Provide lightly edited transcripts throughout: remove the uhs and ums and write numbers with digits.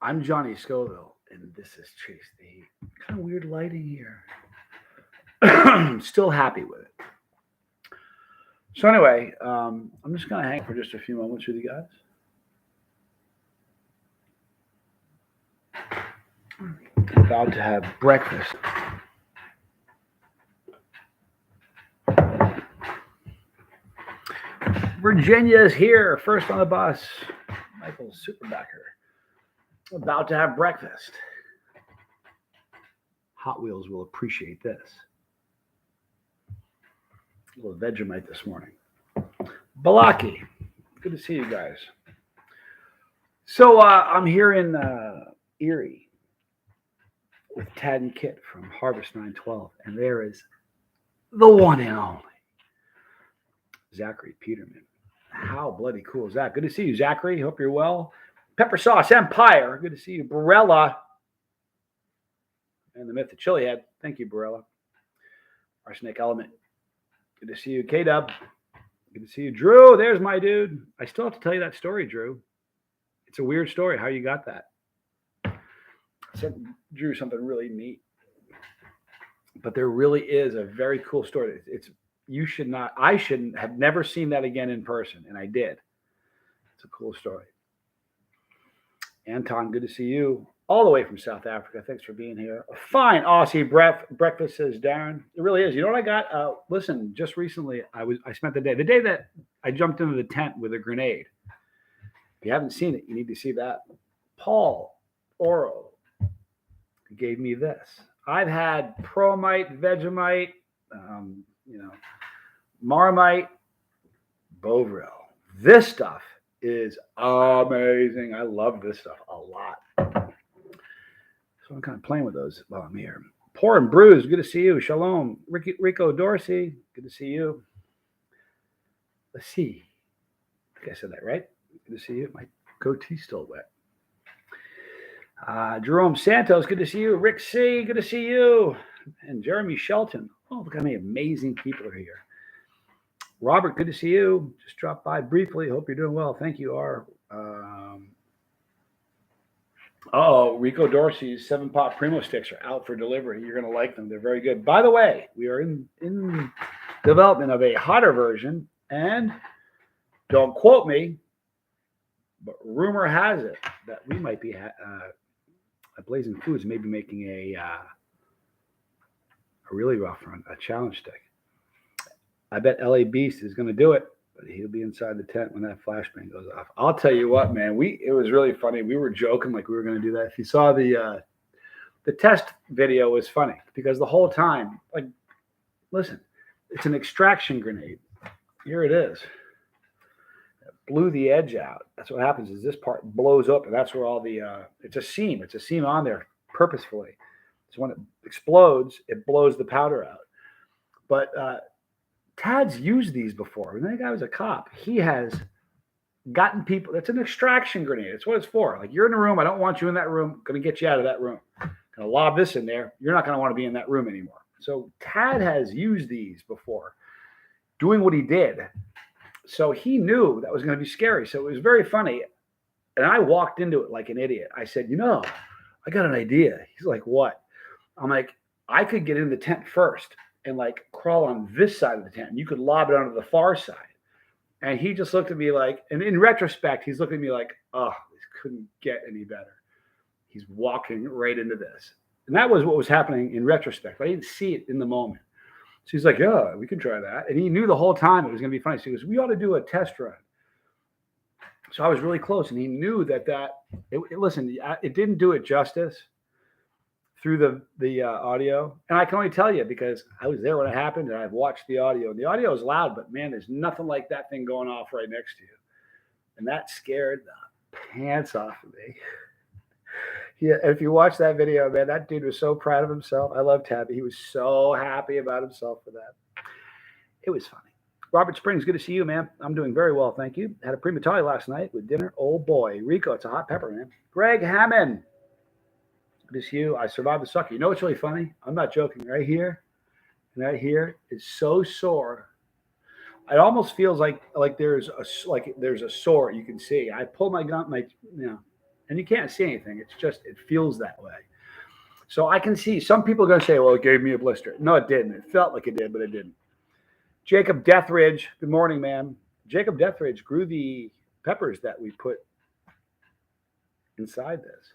I'm Johnny Scoville, and this is Chase the Heat. Kind of weird lighting here. Still happy with it. So anyway, I'm just gonna hang for just a few moments with you guys. About to have breakfast. Virginia is here, first on the bus. Michael Superbacker. About to have breakfast. Hot Wheels will appreciate this. A little Vegemite this morning. Balaki, good to see you guys. So I'm here in Erie with Tad and Kit from Harvest 912, and there is the one and only Zachary Peterman. How bloody cool is that? Good to see you, Zachary. Hope you're well. Pepper Sauce Empire. Good to see you, Barella. And the Myth of Chili Head. Thank you, Barella. Arsenic Element. Good to see you, K-Dub. Good to see you, Drew. There's my dude. I still have to tell you that story, Drew. It's a weird story, how you got that. I sent Drew something really neat. But there really is a very cool story. I shouldn't have never seen that again in person, and I did. It's a cool story. Anton, good to see you. All the way from South Africa. Thanks for being here. A fine Aussie breakfast, says Darren. It really is. You know what I got? Listen, just recently, I spent the day that I jumped into the tent with a grenade. If you haven't seen it, you need to see that. Paul Oro gave me this. I've had Promite, Vegemite, Marmite, Bovril. This stuff is amazing. I love this stuff a lot. So I'm kind of playing with those while I'm here. Pour and Brews, good to see you. Shalom. Rico Dorsey, good to see you. Let's see. I think I said that right. Good to see you. My goatee's still wet. Jerome Santos, good to see you. Rick C, good to see you. And Jeremy Shelton. Oh, look how many amazing people are here. Robert, good to see you. Just dropped by briefly. Hope you're doing well. Thank you, R. Rico Dorsey's 7-pot Primo sticks are out for delivery. You're going to like them. They're very good. By the way, we are in development of a hotter version, and don't quote me, but rumor has it that we might be at Blazing Foods may be making a really rough run, a challenge stick. I bet LA Beast is going to do it, but he'll be inside the tent when that flashbang goes off. I'll tell you what, man, it was really funny. We were joking like we were going to do that. If you saw the test video, was funny because the whole time, like, listen, it's an extraction grenade. Here it is. It blew the edge out. That's what happens is this part blows up, and that's where all the it's a seam. It's a seam on there purposefully. So when it explodes, it blows the powder out. But Tad's used these before. When that guy was a cop, he has gotten people. That's an extraction grenade. That's what it's for. Like, you're in a room. I don't want you in that room. Going to get you out of that room. Going to lob this in there. You're not going to want to be in that room anymore. So Tad has used these before, doing what he did. So he knew that was going to be scary. So it was very funny. And I walked into it like an idiot. I said, I got an idea. He's like, what? I'm like, I could get in the tent first and like crawl on this side of the tent. And you could lob it onto the far side. And he just looked at me like, and in retrospect, he's looking at me like, oh, this couldn't get any better. He's walking right into this. And that was what was happening in retrospect. I didn't see it in the moment. So he's like, yeah, we can try that. And he knew the whole time it was going to be funny. So he goes, we ought to do a test run. So I was really close. And he knew listen, it didn't do it justice through the audio. And I can only tell you because I was there when it happened and I've watched the audio. And the audio is loud, but man, there's nothing like that thing going off right next to you. And that scared the pants off of me. Yeah, if you watch that video, man, that dude was so proud of himself. I love Tabby. He was so happy about himself for that. It was funny. Robert Springs, good to see you, man. I'm doing very well, thank you. Had a primatari last night with dinner. Oh, boy. Rico, it's a hot pepper, man. Greg Hammond, good to see you. I survived the sucker. You know what's really funny? I'm not joking. Right here is so sore. It almost feels like there's a sore you can see. I pulled my gun, And you can't see anything. It's just, it feels that way. So I can see some people are going to say, well, it gave me a blister. No, it didn't. It felt like it did, but it didn't. Jacob Deathridge, good morning, man. Jacob Deathridge grew the peppers that we put inside this.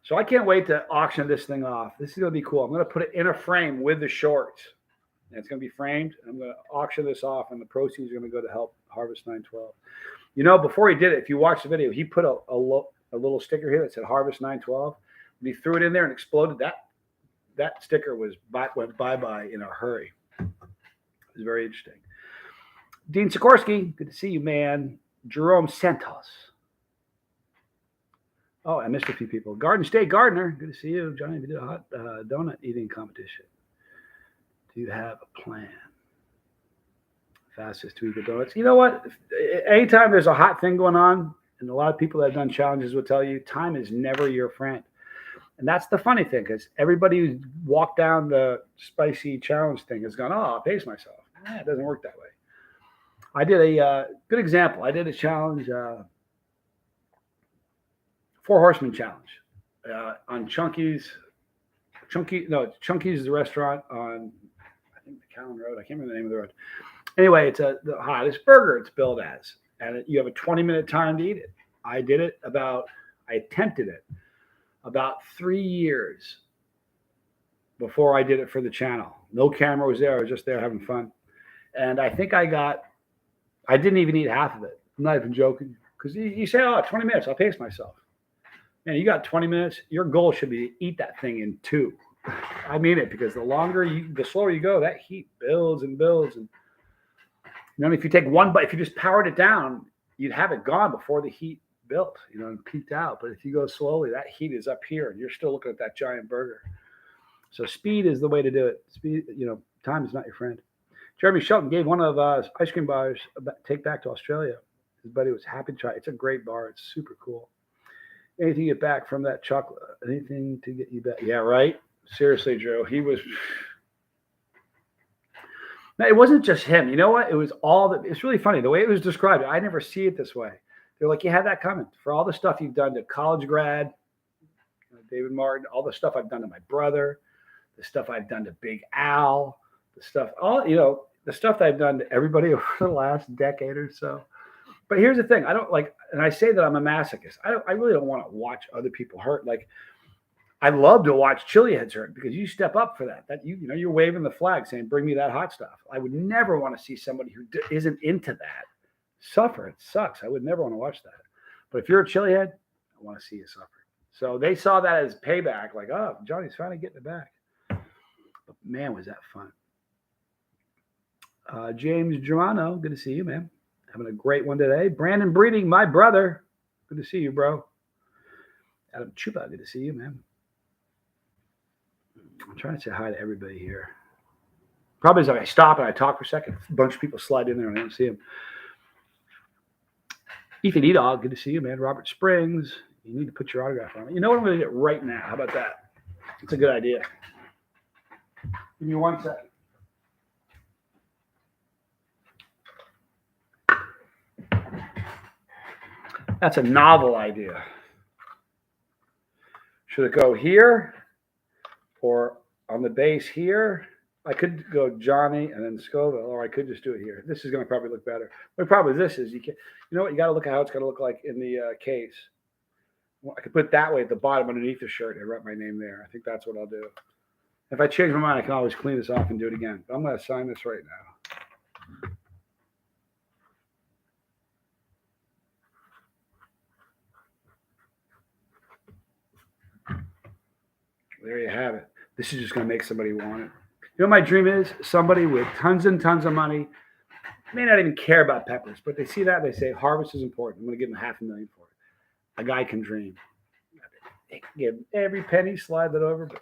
So I can't wait to auction this thing off. This is going to be cool. I'm going to put it in a frame with the shorts. And it's going to be framed. I'm going to auction this off, and the proceeds are going to go to help Harvest 912. You know, before he did it, if you watch the video, he put a little sticker here that said Harvest 912. When he threw it in there and exploded, that sticker went bye-bye in a hurry. It was very interesting. Dean Sikorsky, good to see you, man. Jerome Santos. Oh, I missed a few people. Garden State Gardener, good to see you. Johnny, we did a hot donut eating competition. Do you have a plan? Fastest week of donuts. You know what? Anytime there's a hot thing going on, and a lot of people that have done challenges will tell you, time is never your friend. And that's the funny thing, because everybody who's walked down the spicy challenge thing has gone, oh, I'll pace myself. It doesn't work that way. I did a good example. I did a challenge, 4 Horsemen challenge on Chunky's. Chunky's is the restaurant on, I think, the Callan Road. I can't remember the name of the road. Anyway, it's the hottest burger it's billed as. And you have a 20-minute time to eat it. I attempted it about 3 years before I did it for the channel. No camera was there. I was just there having fun. And I think I didn't even eat half of it. I'm not even joking. Because you say, oh, 20 minutes, I'll pace myself. Man, you got 20 minutes. Your goal should be to eat that thing in 2. I mean it, because the slower you go, that heat builds and builds. And if you take one bite, if you just powered it down, you'd have it gone before the heat built, and peaked out. But if you go slowly, that heat is up here, and you're still looking at that giant burger. So speed is the way to do it. Speed, time is not your friend. Jeremy Shelton gave one of ice cream bars a take back to Australia. His buddy was happy to try it. It's a great bar. It's super cool. Anything to get back from that chocolate? Anything to get you back? Yeah, right. Seriously, Joe. He was. Now, it wasn't just him. You know what? It was it's really funny. The way it was described, I never see it this way. They're like, you had that coming. For all the stuff you've done to college grad, David Martin, all the stuff I've done to my brother, the stuff I've done to Big Al, the stuff that I've done to everybody over the last decade or so. But here's the thing. I don't like, and I say that I'm a masochist. I really don't want to watch other people hurt. Like, I love to watch chili heads hurt, because you step up for that. That you're waving the flag saying, bring me that hot stuff. I would never want to see somebody who isn't into that suffer. It sucks. I would never want to watch that. But if you're a chili head, I want to see you suffer. So they saw that as payback, like, oh, Johnny's finally getting it back. But man, was that fun. James Germano, good to see you, man. Having a great one today. Brandon Breeding, my brother. Good to see you, bro. Adam Chupa, good to see you, man. I'm trying to say hi to everybody here. Probably as I stop and I talk for a second, a bunch of people slide in there and I don't see them. Ethan Edog, good to see you, man. Robert Springs, you need to put your autograph on it. You know what I'm going to get right now? How about that? It's a good idea. Give me 1 second. That's a novel idea. Should it go here or on the base here? I could go Johnny and then Scoville, or I could just do it here. This is going to probably look better. The problem with this is you know what? You got to look at how it's going to look like in the case. Well, I could put it that way at the bottom underneath the shirt and write my name there. I think that's what I'll do. If I change my mind, I can always clean this off and do it again. But I'm going to sign this right now. There you have it. This is just going to make somebody want it. You know what my dream is? Somebody with tons and tons of money, may not even care about peppers, but they see that, they say, harvest is important. I'm going to give them $500,000 for it. A guy can dream. They can give every penny, slide that over. But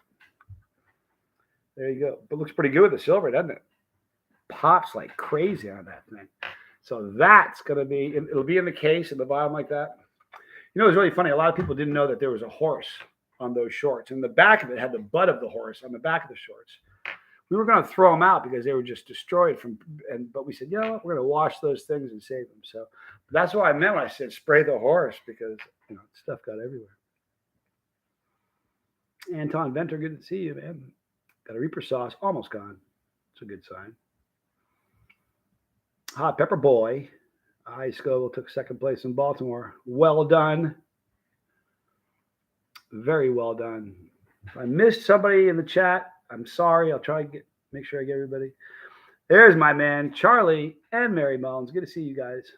there you go. But it looks pretty good with the silver, doesn't it? Pops like crazy on that thing. So that's going to be, it'll be in the case at the bottom like that. You know, it was really funny. A lot of people didn't know that there was a horse on those shorts. And the back of it had the butt of the horse on the back of the shorts. We were going to throw them out because they were just destroyed but we said, you know what, we're going to wash those things and save them. So that's what I meant when I said spray the horse, because stuff got everywhere. Anton Venter, good to see you, man. Got a Reaper sauce, almost gone. It's a good sign. Hot Pepper Boy. I Scoville took second place in Baltimore. Well done. Very well done. If I missed somebody in the chat, I'm sorry. I'll try to make sure I get everybody. There's my man, Charlie and Mary Mullins. Good to see you guys.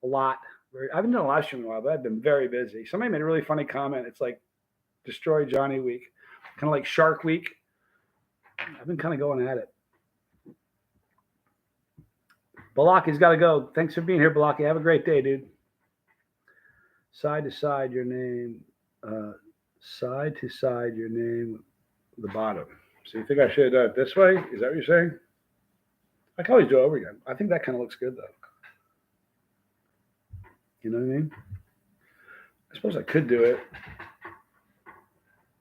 A lot. I haven't done a live stream in a while, but I've been very busy. Somebody made a really funny comment. It's like Destroy Johnny Week, kind of like Shark Week. I've been kind of going at it. Balaki's got to go. Thanks for being here, Balaki. Have a great day, dude. Side to side, your name. Side to side, your name. The bottom. So you think I should have done it this way? Is that what you're saying? I can always do it over again. I think that kind of looks good, though. You know what I mean? I suppose I could do it.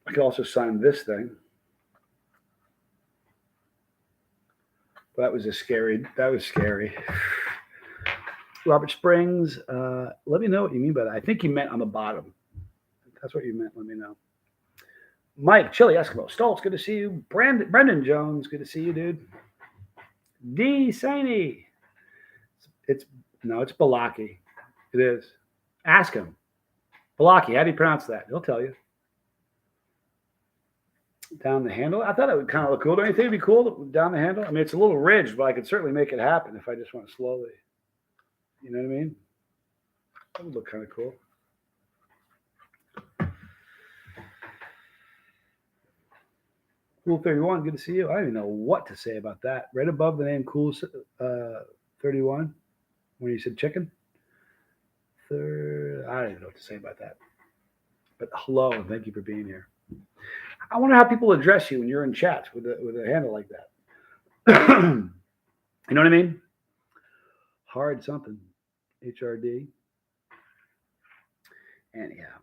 I could also sign this thing. But that was scary. Robert Springs, let me know what you mean by that. I think you meant on the bottom. If that's what you meant. Let me know. Mike, Chili Eskimo. Stoltz, good to see you. Brendan Jones, good to see you, dude. D. Saney. It's Balaki. It is. Ask him. Balaki, how do you pronounce that? He'll tell you. Down the handle. I thought it would kind of look cool. Don't you think it'd be cool down the handle? I mean, it's a little ridged, but I could certainly make it happen if I just went slowly. You know what I mean? That would look kind of cool. Cool 31, good to see you. I don't even know what to say about that. Right above the name Cool 31, when you said chicken. I don't even know what to say about that. But hello, and thank you for being here. I wonder how people address you when you're in chats with a handle like that. You know what I mean? Hard something. HRD. Anyhow,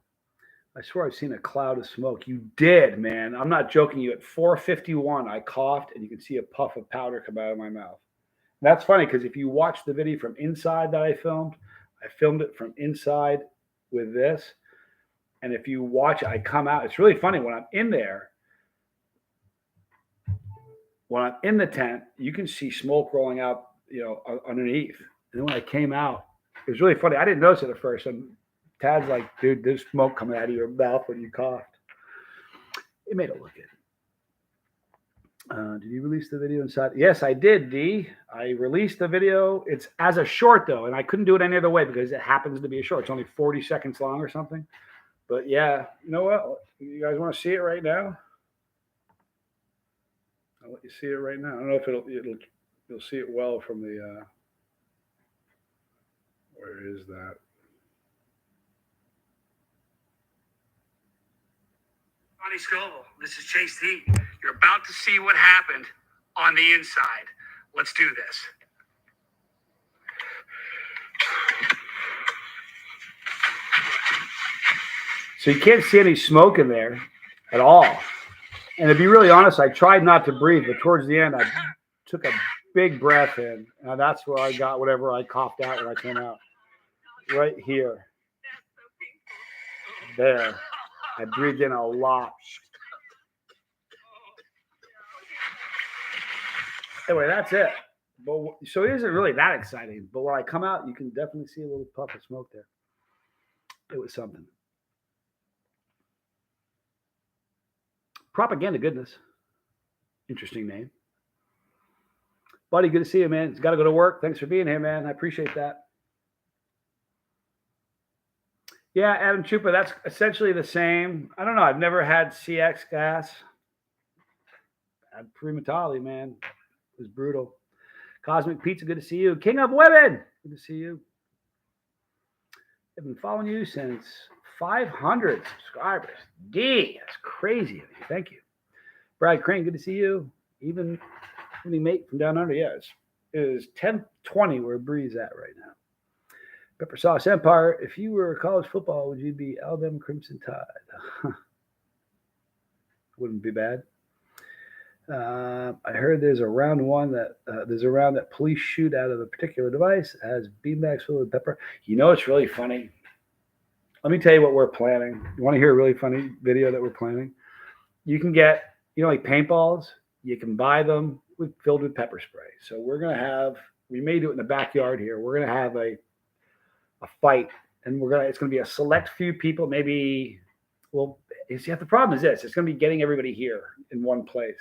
I swear I've seen a cloud of smoke. You did, man. I'm not joking you. At 4:51, I coughed, and you can see a puff of powder come out of my mouth. And that's funny because if you watch the video from inside that I filmed it from inside with this. And if you watch it, I come out. It's really funny when I'm in there. When I'm in the tent, you can see smoke rolling out, underneath. And then when I came out, it was really funny. I didn't notice it at first. And Tad's like, dude, there's smoke coming out of your mouth when you coughed. It made it look good. Did you release the video inside? Yes, I did, D. I released the video. It's as a short, though, and I couldn't do it any other way because it happens to be a short. It's only 40 seconds long or something. But, yeah, you know what? You guys want to see it right now? I'll let you see it right now. I don't know if you'll see it well from the where is that? Johnny Scoville, this is Chase T. You're about to see what happened on the inside. Let's do this. So you can't see any smoke in there at all. And to be really honest, I tried not to breathe, but towards the end, I took a big breath in. And that's where I got whatever I coughed out when I came out. Right here. There. I breathed in a lot. Anyway, that's it. But so it isn't really that exciting. But when I come out, you can definitely see a little puff of smoke there. It was something. Propaganda goodness. Interesting name. Buddy, good to see you, man. It's got to go to work. Thanks for being here, man. I appreciate that. Yeah, Adam Chupa, that's essentially the same. I don't know. I've never had CX gas. I had Primatali, man. It was brutal. Cosmic Pizza, good to see you. King of Women, good to see you. I've been following you since 500 subscribers. D, that's crazy of you. Thank you. Brad Crane, good to see you. Even mate from down under. Yeah, it is 10:20 where Bree's at right now. Pepper Sauce Empire, if you were college football, would you be Alabama Crimson Tide? Wouldn't be bad. I heard there's a round that police shoot out of a particular device as beanbags filled with pepper. You know, it's really funny. Let me tell you what we're planning. You want to hear a really funny video that we're planning? you can get, like paintballs, you can buy them filled with pepper spray. So we may do it in the backyard here. We're going to have a fight, and it's going to be a select few people, maybe, the problem is this, it's going to be getting everybody here in one place,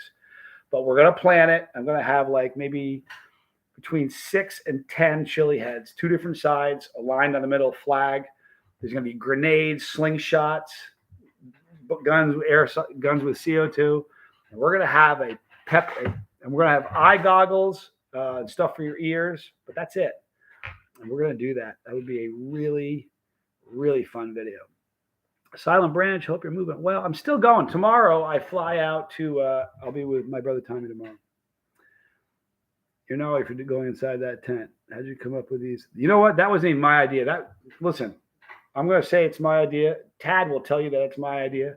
but we're going to plan it. I'm going to have like maybe between 6 and 10 chili heads, 2 different sides, aligned on the middle flag. There's going to be grenades, slingshots, guns with CO2, and we're going to have and we're going to have eye goggles and stuff for your ears, but that's it. And we're going to do that. That would be a really, really fun video. Silent Branch, hope you're moving well. I'm still going. Tomorrow I fly out to, I'll be with my brother Tommy tomorrow. If you're going inside that tent, how'd you come up with these? You know what? That wasn't even my idea. Listen, I'm going to say it's my idea. Tad will tell you that it's my idea.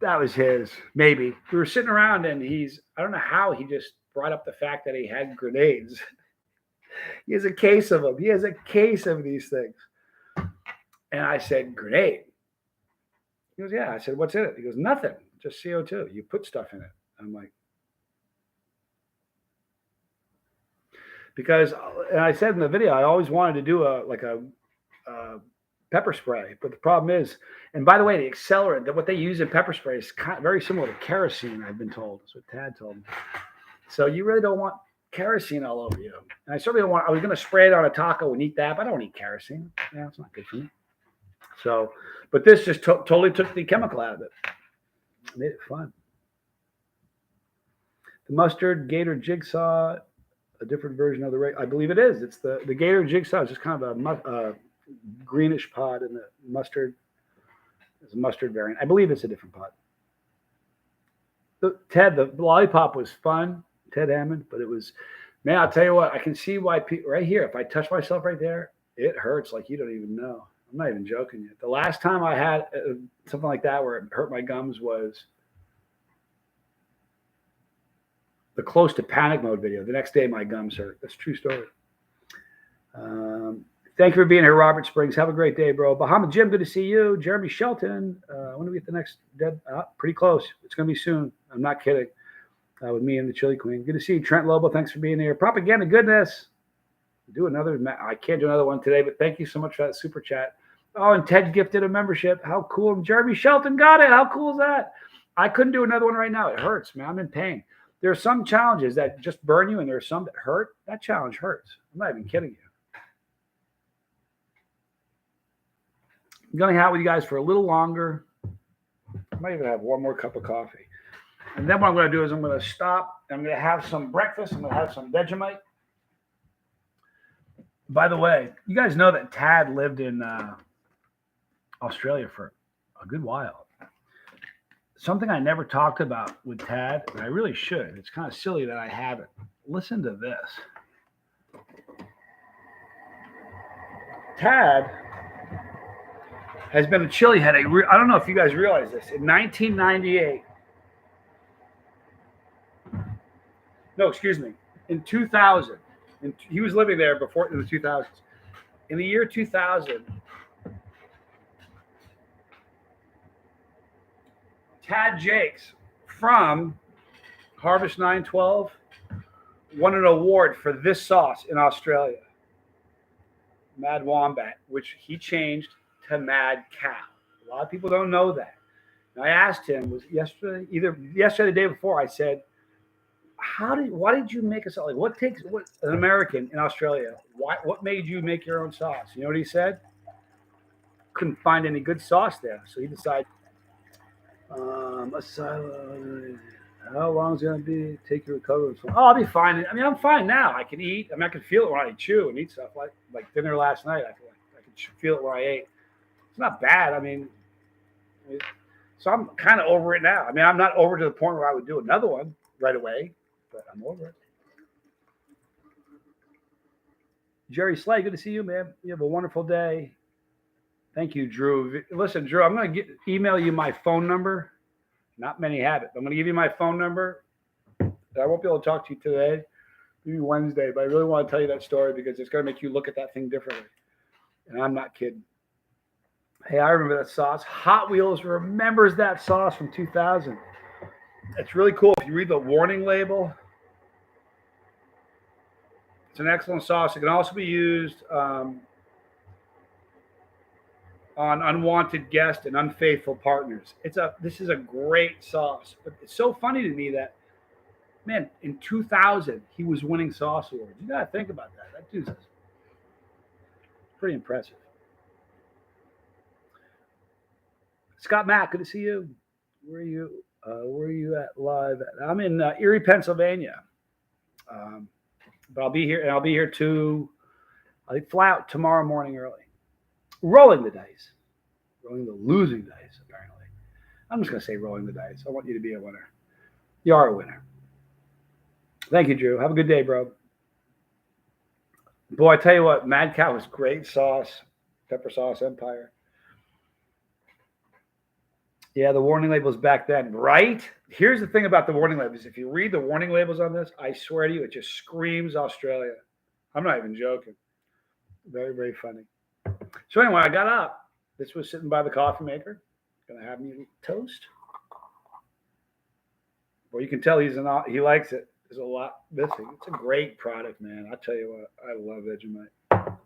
That was his, maybe. We were sitting around and I don't know how he just brought up the fact that he had grenades. He has a case of them. He has a case of these things. And I said, grenade. He goes, yeah. I said, what's in it? He goes, nothing, just CO2. You put stuff in it. I'm like, because, and I said in the video, I always wanted to do a pepper spray, but the problem is, and by the way, the accelerant, that what they use in pepper spray is very similar to kerosene, I've been told. That's what Tad told me. So you really don't want kerosene all over you. And I certainly don't want, I was going to spray it on a taco and eat that, but I don't eat kerosene. Yeah, it's not good for me. So, but this just totally took the chemical out of it. Made it fun. The mustard gator jigsaw, a different version of I believe it is. It's the gator jigsaw is just kind of a greenish pod, and the mustard is a mustard variant. I believe it's a different pod. Ted, the lollipop was fun, Ted Hammond, but it was, man, I'll tell you what, I can see why people, right here, if I touch myself right there, it hurts like you don't even know. I'm not even joking yet. The last time I had something like that where it hurt my gums was the Close to Panic Mode video. The next day, my gums hurt. That's a true story. Thank you for being here, Robert Springs. Have a great day, bro. Bahama Jim, good to see you. Jeremy Shelton, when do we get the next dead? Pretty close. It's going to be soon. I'm not kidding. With me and the Chili Queen. Good to see you, Trent Lobo. Thanks for being here. Propaganda goodness. I can't do another one today, but thank you so much for that super chat. Oh, and Ted gifted a membership. How cool. Jeremy Shelton got it. How cool is that? I couldn't do another one right now. It hurts, man. I'm in pain. There are some challenges that just burn you, and there are some that hurt. That challenge hurts. I'm not even kidding you. I'm going to hang out with you guys for a little longer. I might even have one more cup of coffee. And then what I'm going to do is I'm going to stop. I'm going to have some breakfast. I'm going to have some Vegemite. By the way, you guys know that Tad lived in Australia for a good while. Something I never talked about with Tad, and I really should. It's kind of silly that I haven't. Listen to this. Tad has been a chili head. I don't know if you guys realize this. In 1998, no, excuse me, in 2000, he was living there before in the 2000s. In the year 2000, Tad Jakes from Harvest 912 won an award for this sauce in Australia, Mad Wombat, which he changed to Mad Cow. A lot of people don't know that. And I asked him, was yesterday, either yesterday or the day before, I said, why did you make a sauce? Like, what an American in Australia, what made you make your own sauce? You know what he said? Couldn't find any good sauce there. So he decided, how long is it going to be? Take your recovery. Oh, I'll be fine. I mean, I'm fine now. I can eat. I mean, I can feel it when I chew and eat stuff. Like dinner last night, I could feel it when I ate. It's not bad. I mean, so I'm kind of over it now. I mean, I'm not over to the point where I would do another one right away, but I'm over it. Jerry Slay, good to see you, man. You have a wonderful day. Thank you, Drew. Listen, Drew, I'm going to email you my phone number. Not many have it. I'm going to give you my phone number. I won't be able to talk to you today, maybe Wednesday, but I really want to tell you that story because it's going to make you look at that thing differently. And I'm not kidding. Hey, I remember that sauce. Hot Wheels remembers that sauce from 2000. It's really cool. If you read the warning label, it's an excellent sauce. It can also be used on unwanted guests and unfaithful partners. This is a great sauce. But it's so funny to me that, man, in 2000 he was winning sauce awards. You gotta think about that. That dude's pretty impressive. Scott Mack, good to see you. Where are you at live? I'm in Erie, Pennsylvania. But I'll be here, and I'll be here too. I fly out tomorrow morning early. Rolling the dice, rolling the losing dice. Apparently, I'm just gonna say rolling the dice. I want you to be a winner. You are a winner. Thank you, Drew. Have a good day, bro. Boy, I tell you what, Mad Cow is great sauce. Pepper Sauce Empire. Yeah, the warning labels back then, right? Here's the thing about the warning labels. If you read the warning labels on this, I swear to you, it just screams Australia. I'm not even joking. Very, very funny. So anyway, I got up. This was sitting by the coffee maker. Gonna have me toast. Well, you can tell he likes it. There's a lot missing. It's a great product, man. I'll tell you what, I love Vegemite.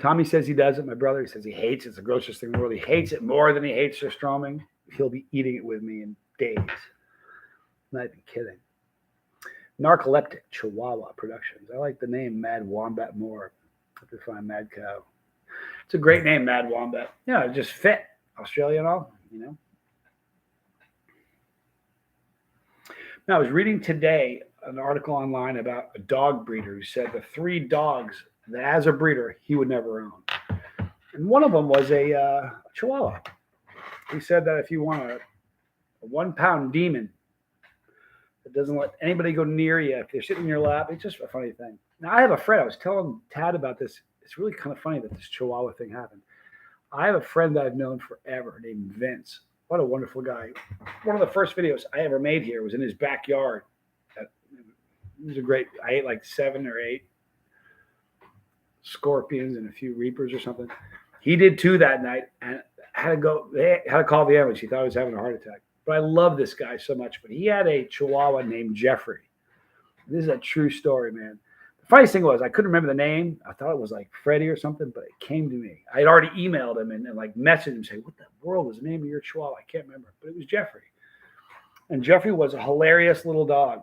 Tommy says he does it. My brother, he says he hates it. It's the grossest thing in the world. He hates it more than he hates surströmming. He'll be eating it with me in days. I'm not even kidding. Narcoleptic Chihuahua Productions. I like the name Mad Wombat more. I have to find Mad Cow. It's a great name, Mad Wombat. Yeah, it just fit. Australia and all, you know. Now, I was reading today an article online about a dog breeder who said the 3 dogs that as a breeder he would never own. And one of them was a Chihuahua. He said that if you want a 1-pound demon that doesn't let anybody go near you, if they're sitting in your lap, it's just a funny thing. Now, I have a friend. I was telling Tad about this. It's really kind of funny that this Chihuahua thing happened. I have a friend that I've known forever named Vince. What a wonderful guy. One of the first videos I ever made here was in his backyard. It was a great, I ate like 7 or 8 scorpions and a few reapers or something. He did 2 that night and had to call the ambulance. He thought he was having a heart attack. But I love this guy so much. But he had a Chihuahua named Jeffrey. This is a true story, man. The funniest thing was I couldn't remember the name. I thought it was like Freddie or something, but it came to me. I had already emailed him and like messaged him saying, what the world was the name of your Chihuahua? I can't remember, but it was Jeffrey. And Jeffrey was a hilarious little dog.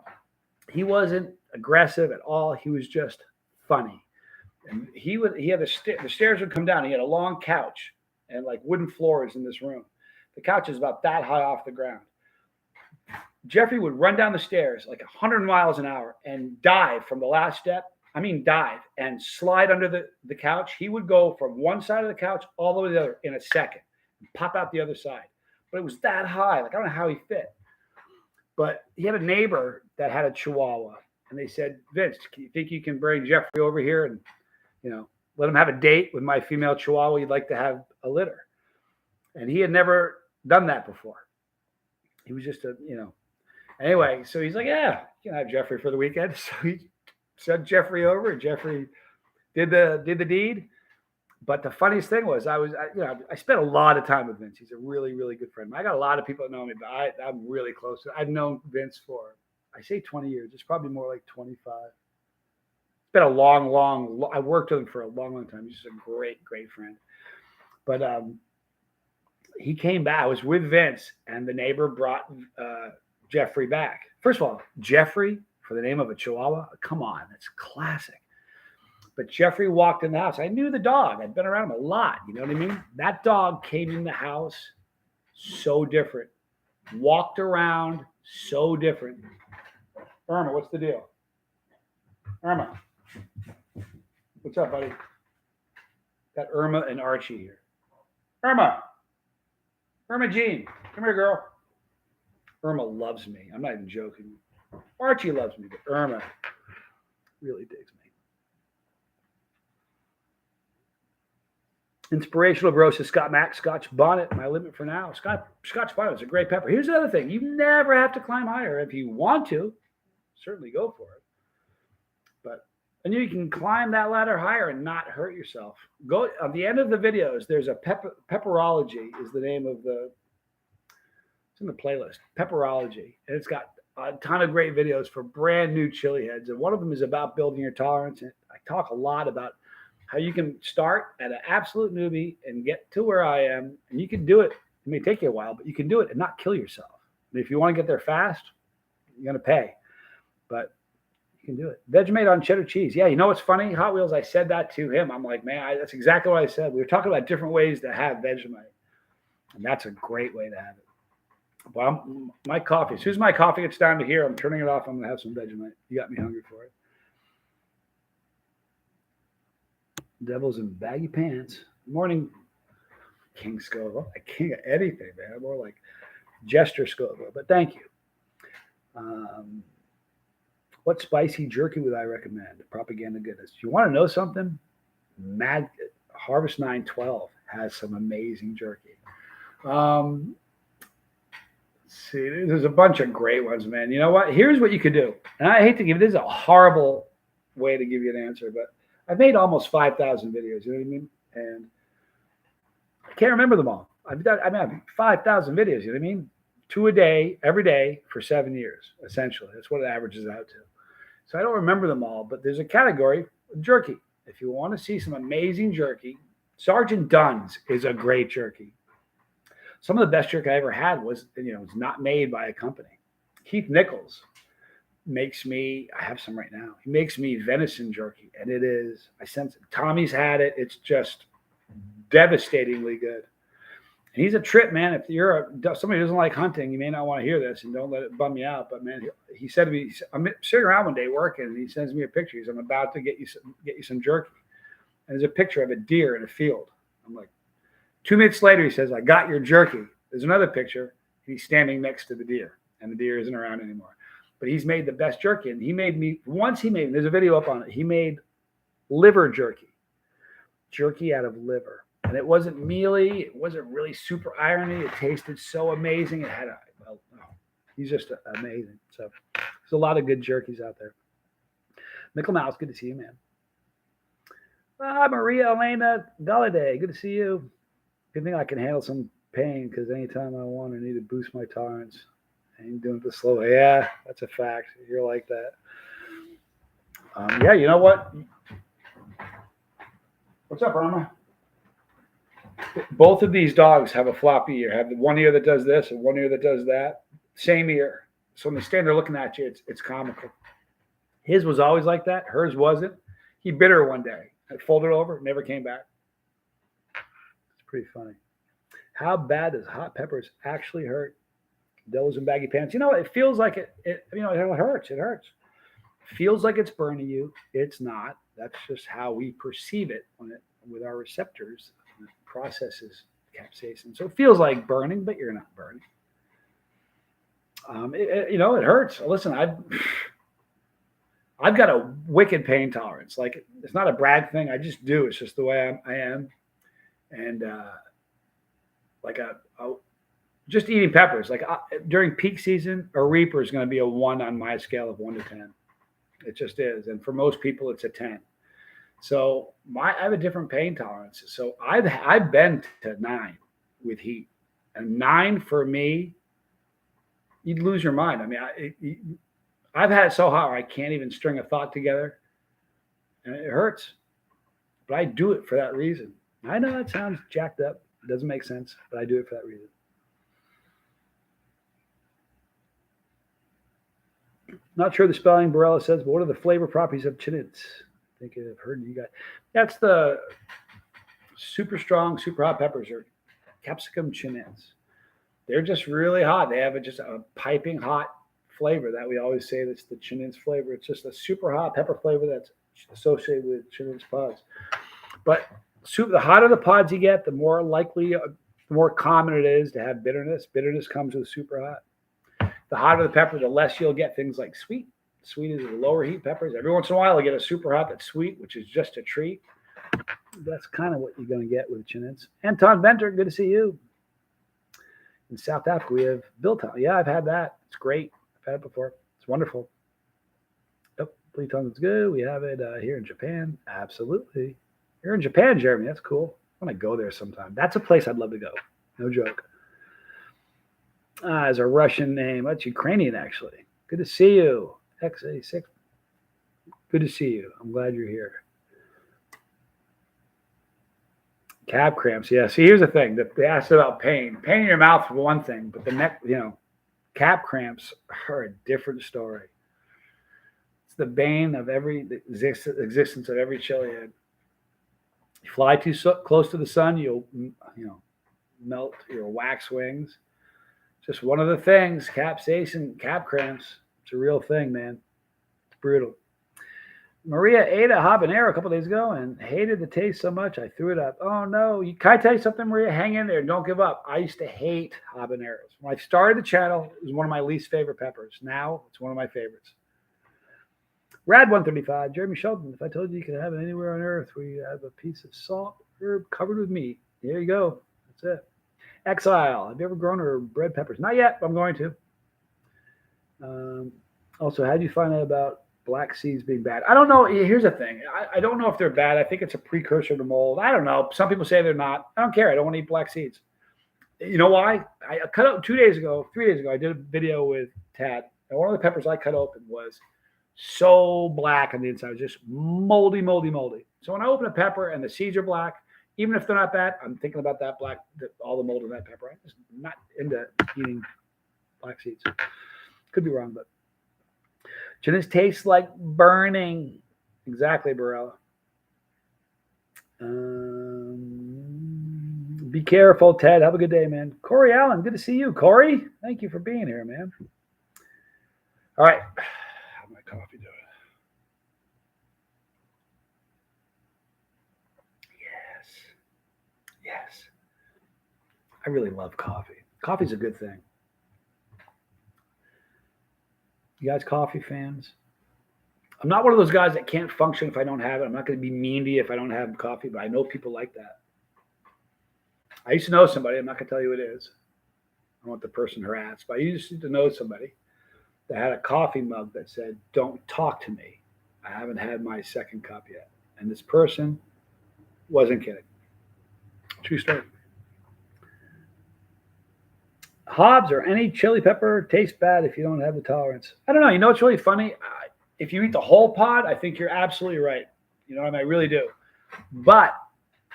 He wasn't aggressive at all. He was just funny. And he had the stairs would come down. He had a long couch and like wooden floors in this room. The couch is about that high off the ground. Jeffrey would run down the stairs like 100 miles an hour and dive from the last step. I mean, dive and slide under the couch. He would go from one side of the couch all the way to the other in a second and pop out the other side. But it was that high. Like, I don't know how he fit. But he had a neighbor that had a Chihuahua. And they said, Vince, do you think you can bring Jeffrey over here and, you know, let him have a date with my female Chihuahua? You'd like to have a litter. And he had never done that before. He was just anyway, so he's like, yeah, you can have Jeffrey for the weekend. So he sent Jeffrey over, and Jeffrey did the deed. But the funniest thing was I spent a lot of time with Vince. He's a really, really good friend. I got a lot of people that know me, but I'm really close. I've known Vince for, I say 20 years. It's probably more like 25. It's been a long, I worked with him for a long, long time. He's just a great, great friend. But he came back. I was with Vince, and the neighbor brought Jeffrey back. First of all, Jeffrey, for the name of a Chihuahua, come on, that's classic. But Jeffrey walked in the house. I knew the dog. I'd been around him a lot. You know what I mean? That dog came in the house so different. Walked around so different. Irma, what's the deal? Irma. What's up, buddy? Got Irma and Archie here. Irma Jean. Come here, girl. Irma loves me. I'm not even joking. Archie loves me, but Irma really digs me. Inspirational Bro says Scott Mack, Scotch Bonnet, my limit for now. Scotch Bonnet is a great pepper. Here's the other thing. You never have to climb higher. If you want to, certainly go for it. And you can climb that ladder higher and not hurt yourself. Go at the end of the videos. There's a pepperology is the name of the It's in the playlist, Pepperology, and it's got a ton of great videos for brand new chili heads. And one of them is about building your tolerance. And I talk a lot about how you can start at an absolute newbie and get to where I am. And you can do it. It may take you a while, but you can do it and not kill yourself. And if you want to get there fast, you're going to pay. But you can do it. Vegemite on cheddar cheese. Yeah, you know what's funny? Hot Wheels, I said that to him. I'm like, man, that's exactly what I said. We were talking about different ways to have Vegemite. And that's a great way to have it. Well, my coffee. As soon as my coffee gets down to here, I'm turning it off. I'm going to have some Vegemite. You got me hungry for it. Devils in baggy pants. Morning, King Scoville. I can't get anything, man. I'm more like Jester Scoville, but thank you. What spicy jerky would I recommend? Propaganda goodness. You want to know something? Harvest 912 has some amazing jerky. See, there's a bunch of great ones, man. You know what? Here's what you could do. And I hate to give this is a horrible way to give you an answer, but I've made almost 5,000 videos. You know what I mean? And I can't remember them all. I've 5,000 videos. You know what I mean? 2 a day, every day for 7 years, essentially. That's what it averages out to. So I don't remember them all, but there's a category jerky. If you want to see some amazing jerky, Sergeant Dunn's is a great jerky. Some of the best jerky I ever had was, it's not made by a company. Keith Nichols makes me, I have some right now. He makes me venison jerky, and it is, I sense it. Tommy's had it. It's just devastatingly good. And he's a trip, man. If you're somebody who doesn't like hunting, you may not want to hear this, and don't let it bum you out. But man, he said to me, I'm sitting around one day working, and he sends me a picture. He says, I'm about to get you some jerky. And there's a picture of a deer in a field. I'm like, 2 minutes later, he says, I got your jerky. There's another picture. He's standing next to the deer, and the deer isn't around anymore. But he's made the best jerky. And there's a video up on it. He made liver jerky out of liver. And it wasn't mealy. It wasn't really super irony. It tasted so amazing. It had he's just amazing. So there's a lot of good jerkies out there. Mickle Mouse, good to see you, man. Maria Elena Galladay, good to see you. Good thing I can handle some pain, because anytime I want, I need to boost my tolerance. I ain't doing it the slow way. Yeah, that's a fact. You're like that. Yeah, you know what? What's up, Irma? Both of these dogs have a floppy ear. Have the one ear that does this and one ear that does that. Same ear. So when they stand there looking at you, it's comical. His was always like that. Hers wasn't. He bit her one day. I folded over, never came back. It's pretty funny. How bad does hot peppers actually hurt? Devils in baggy pants. It feels like it hurts. It hurts. Feels like it's burning you. It's not. That's just how we perceive it with our receptors. It processes capsaicin. So it feels like burning, but you're not burning. It hurts. Listen, I've got a wicked pain tolerance. Like, it's not a brag thing. I just do. It's just the way I am. And just eating peppers. Like, during peak season, a Reaper is going to be a 1 on my scale of 1 to 10. It just is. And for most people, it's a 10. So I have a different pain tolerance. So I've been to 9 with heat. And 9 for me, you'd lose your mind. I mean, I've had it so hot I can't even string a thought together. And it hurts. But I do it for that reason. I know it sounds jacked up. It doesn't make sense, but I do it for that reason. Not sure the spelling Barella says, but what are the flavor properties of Chinits? I think I've heard you guys. That's the super strong, super hot peppers, or capsicum Chinits. They're just really hot. They have just a piping hot flavor that we always say that's the Chinits flavor. It's just a super hot pepper flavor that's associated with Chinits pods. But the hotter the pods you get, the more likely, the more common it is to have bitterness. Bitterness comes with super hot. The hotter the pepper, the less you'll get things like sweet. Sweet is the lower heat peppers. Every once in a while, you'll get a super hot that's sweet, which is just a treat. That's kind of what you're going to get with Chinits. Anton Venter, good to see you. In South Africa, we have Biltong. Yeah, I've had that. It's great. I've had it before. It's wonderful. Yep, Biltong is good. We have it here in Japan. Absolutely. You're in Japan, Jeremy. That's cool. I want to go there sometime. That's a place I'd love to go. No joke. It's a Russian name. That's Ukrainian, actually. Good to see you. X86. Good to see you. I'm glad you're here. Calf cramps. Yeah. See, here's the thing. They asked about pain. Pain in your mouth for one thing, but the neck, calf cramps are a different story. It's the bane of the existence of every chilihead. You fly too close to the sun, you'll melt your wax wings. Just one of the things. Capsaicin, calf cramps. It's a real thing, man. It's brutal. Maria ate a habanero a couple days ago and hated the taste so much I threw it up. Oh no! Can I tell you something, Maria? Hang in there. Don't give up. I used to hate habaneros. When I started the channel, it was one of my least favorite peppers. Now it's one of my favorites. Rad 135, Jeremy Shelton. If I told you could have it anywhere on earth where you have a piece of salt herb covered with meat, there you go. That's it. Exile. Have you ever grown or bred peppers? Not yet, but I'm going to. Also, how did you find out about black seeds being bad? I don't know. Here's the thing. I don't know if they're bad. I think it's a precursor to mold. I don't know. Some people say they're not. I don't care. I don't want to eat black seeds. You know why? I cut out 3 days ago, I did a video with Tad. And one of the peppers I cut open was so black on the inside. It was just moldy. So when I open a pepper and the seeds are black, even if they're not bad, I'm thinking about that all the mold in that pepper. I'm just not into eating black seeds. Could be wrong, but chilis tastes like burning. Exactly, Barella. Be careful, Ted. Have a good day, man. Corey Allen, good to see you. Corey, thank you for being here, man. All right. How's my coffee doing? Yes. I really love coffee. Coffee's a good thing. You guys coffee fans? I'm not one of those guys that can't function if I don't have it. I'm not going to be mean to you if I don't have coffee, but I know people like that. I used to know somebody. I'm not going to tell you who it is. I don't want the person harassed, but I used to know somebody that had a coffee mug that said, "Don't talk to me. I haven't had my second cup yet." And this person wasn't kidding. True story. Hobbs or any chili pepper tastes bad if you don't have the tolerance. I don't know. You know what's really funny? If you eat the whole pod, I think you're absolutely right. You know what I mean? I really do. But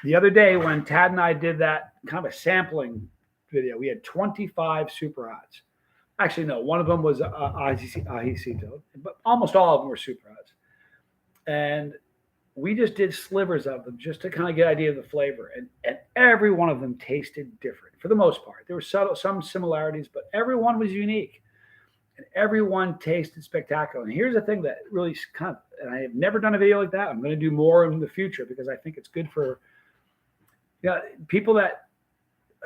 the other day when Tad and I did that kind of a sampling video, we had 25 super hots. Actually, no, one of them was Ajicito, but almost all of them were super hots. And we just did slivers of them just to kind of get an idea of the flavor. And every one of them tasted different for the most part. There were some similarities, but every one was unique. And every one tasted spectacular. And here's the thing that really kind of, and I have never done a video like that. I'm going to do more in the future because I think it's good for people that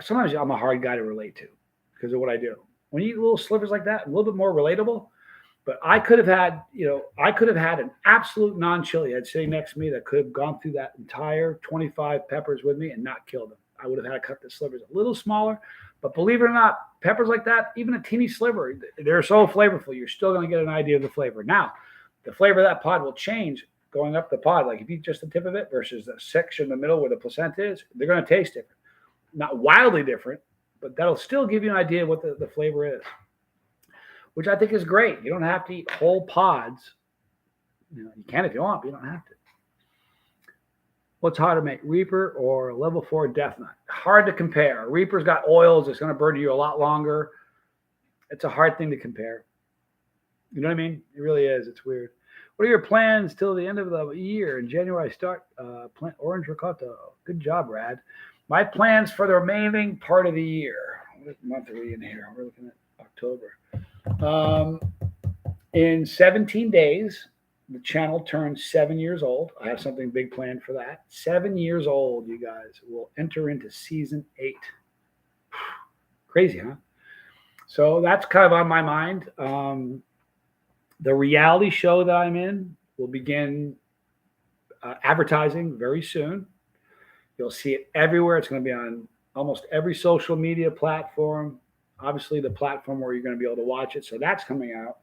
sometimes I'm a hard guy to relate to because of what I do. When you eat little slivers like that, a little bit more relatable. But I could have had an absolute non-chili head sitting next to me that could have gone through that entire 25 peppers with me and not killed them. I would have had to cut the slivers a little smaller. But believe it or not, peppers like that, even a teeny sliver, they're so flavorful. You're still going to get an idea of the flavor. Now, the flavor of that pod will change going up the pod. Like if you eat just the tip of it versus the section in the middle where the placenta is, they're going to taste different. Not wildly different, but that'll still give you an idea of what the flavor is, which I think is great. You don't have to eat whole pods. You can if you want, but you don't have to. What's harder to make, Reaper or a level 4 Death Nut? Hard to compare. Reaper's got oils. It's going to burn you a lot longer. It's a hard thing to compare. You know what I mean? It really is. It's weird. What are your plans till the end of the year? In January, I start plant orange ricotta. Good job, Brad. My plans for the remaining part of the year. What month are we in here? We're looking at October. In 17 days, the channel turns 7 years old. I have something big planned for that. 7 years old, you guys. Will enter into season 8. Crazy, huh? So that's kind of on my mind. The reality show that I'm in will begin advertising very soon. You'll see it everywhere. It's going to be on almost every social media platform. Obviously, the platform where you're going to be able to watch it. So that's coming out.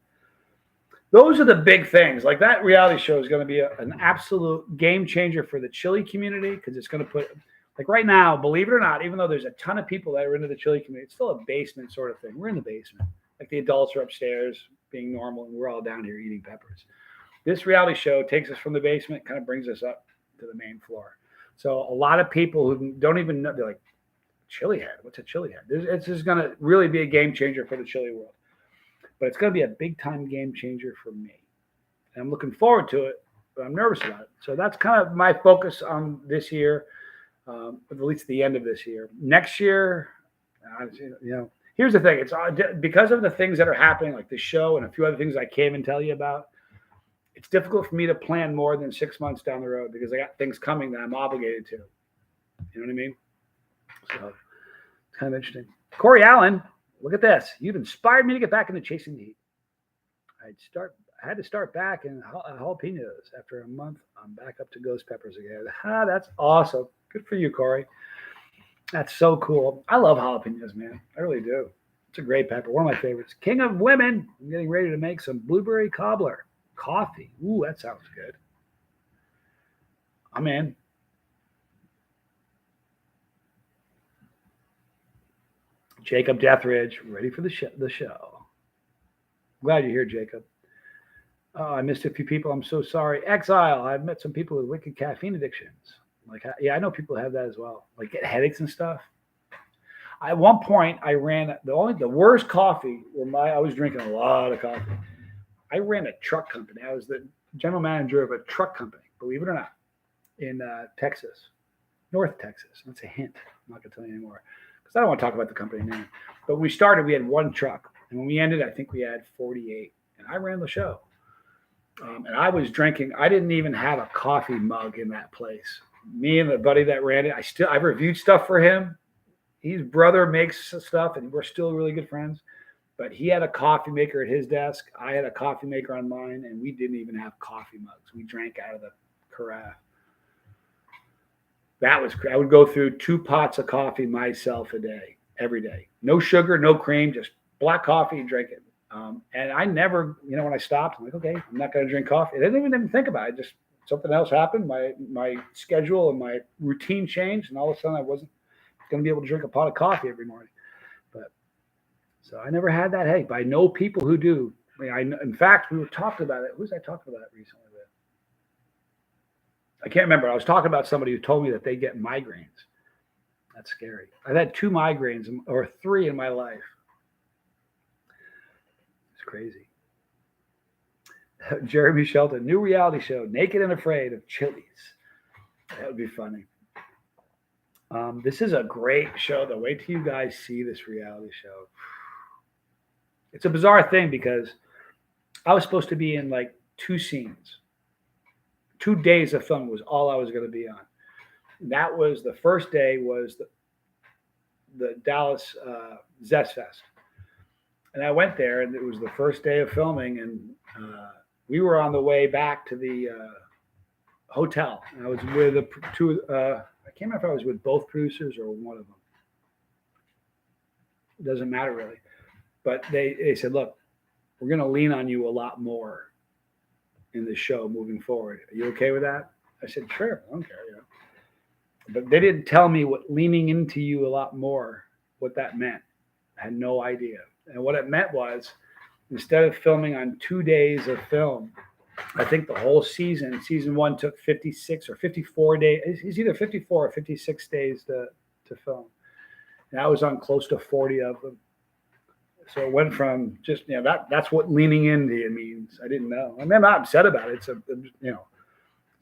Those are the big things. Like that reality show is going to be an absolute game changer for the chili community because it's going to put Like right now, believe it or not, even though there's a ton of people that are into the chili community, it's still a basement sort of thing. We're in the basement. Like the adults are upstairs being normal, and we're all down here eating peppers. This reality show takes us from the basement, kind of brings us up to the main floor. So a lot of people who don't even know, they're like, chili head? What's a chili head? It's just going to really be a game changer for the chili world. But it's going to be a big time game changer for me. And I'm looking forward to it, but I'm nervous about it. So that's kind of my focus on this year. At least the end of this year. Next year, here's the thing. It's because of the things that are happening, like the show and a few other things I can't even tell you about. It's difficult for me to plan more than 6 months down the road because I got things coming that I'm obligated to. You know what I mean? So it's kind of interesting. Corey Allen, look at this. You've inspired me to get back into chasing the heat. I had to start back in jalapenos. After a month, I'm back up to ghost peppers again. That's awesome. Good for you, Corey. That's so cool. I love jalapenos, man. I really do. It's a great pepper. One of my favorites. King of women. I'm getting ready to make some blueberry cobbler coffee. Ooh, that sounds good. I'm in. Jacob Deathridge, ready for the show. Glad you're here, Jacob. Oh, I missed a few people. I'm so sorry. Exile. I've met some people with wicked caffeine addictions. Like, yeah, I know people have that as well. Like get headaches and stuff. At one point, I ran the worst coffee. I was drinking a lot of coffee. I ran a truck company. I was the general manager of a truck company. Believe it or not, in Texas, North Texas. That's a hint. I'm not gonna tell you anymore because I don't want to talk about the company name. But when we started, we had one truck, and when we ended, I think we had 48. And I ran the show. And I was drinking. I didn't even have a coffee mug in that place. Me and the buddy that ran it, I reviewed stuff for him. His brother makes stuff, and we're still really good friends. But he had a coffee maker at his desk. I had a coffee maker on mine, and we didn't even have coffee mugs. We drank out of the carafe. I would go through 2 pots of coffee myself a day, every day. No sugar, no cream, just black coffee and drink it. And I never, when I stopped, I'm like, okay, I'm not going to drink coffee. I didn't even think about it. Just something else happened. My schedule and my routine changed, and all of a sudden I wasn't going to be able to drink a pot of coffee every morning. So I never had that. Hey, but I know people who do. In fact, we were talking about it. Who was I talking about it recently with? I can't remember. I was talking about somebody who told me that they get migraines. That's scary. I've had 2 migraines or 3 in my life. It's crazy. Jeremy Shelton, new reality show, Naked and Afraid of Chilies. That would be funny. This is a great show, though. Wait till you guys see this reality show. It's a bizarre thing because I was supposed to be in like 2 scenes. 2 days of film was all I was going to be on. That was the first day was the Dallas Zest Fest. And I went there, and it was the first day of filming, and we were on the way back to the hotel. And I was with I can't remember if I was with both producers or one of them. It doesn't matter really. But they said, look, we're going to lean on you a lot more in the show moving forward. Are you okay with that? I said, sure, I don't care. But they didn't tell me what leaning into you a lot more, what that meant. I had no idea. And what it meant was instead of filming on 2 days of film, I think the whole season 1 took 56 or 54 days. It's either 54 or 56 days to film. And I was on close to 40 of them. So it went from just, that's what leaning into you means. I didn't know. I mean, I'm not upset about it. It's a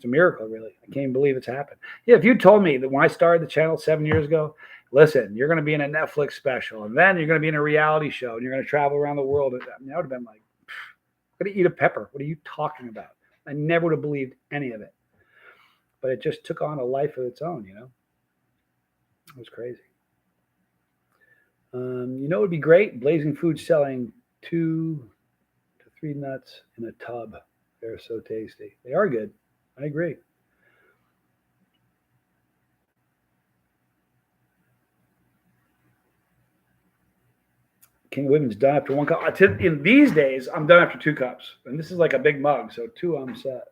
miracle, really. I can't even believe it's happened. Yeah, if you told me that when I started the channel 7 years ago, listen, you're going to be in a Netflix special, and then you're going to be in a reality show, and you're going to travel around the world. I would have been like, I'm going to eat a pepper. What are you talking about? I never would have believed any of it. But it just took on a life of its own, It was crazy. It would be great. Blazing Foods selling 2 to 3 nuts in a tub. They're so tasty. They are good. I agree. King of Women's done after 1 cup. In these days, I'm done after 2 cups. And this is like a big mug, so 2 I'm set.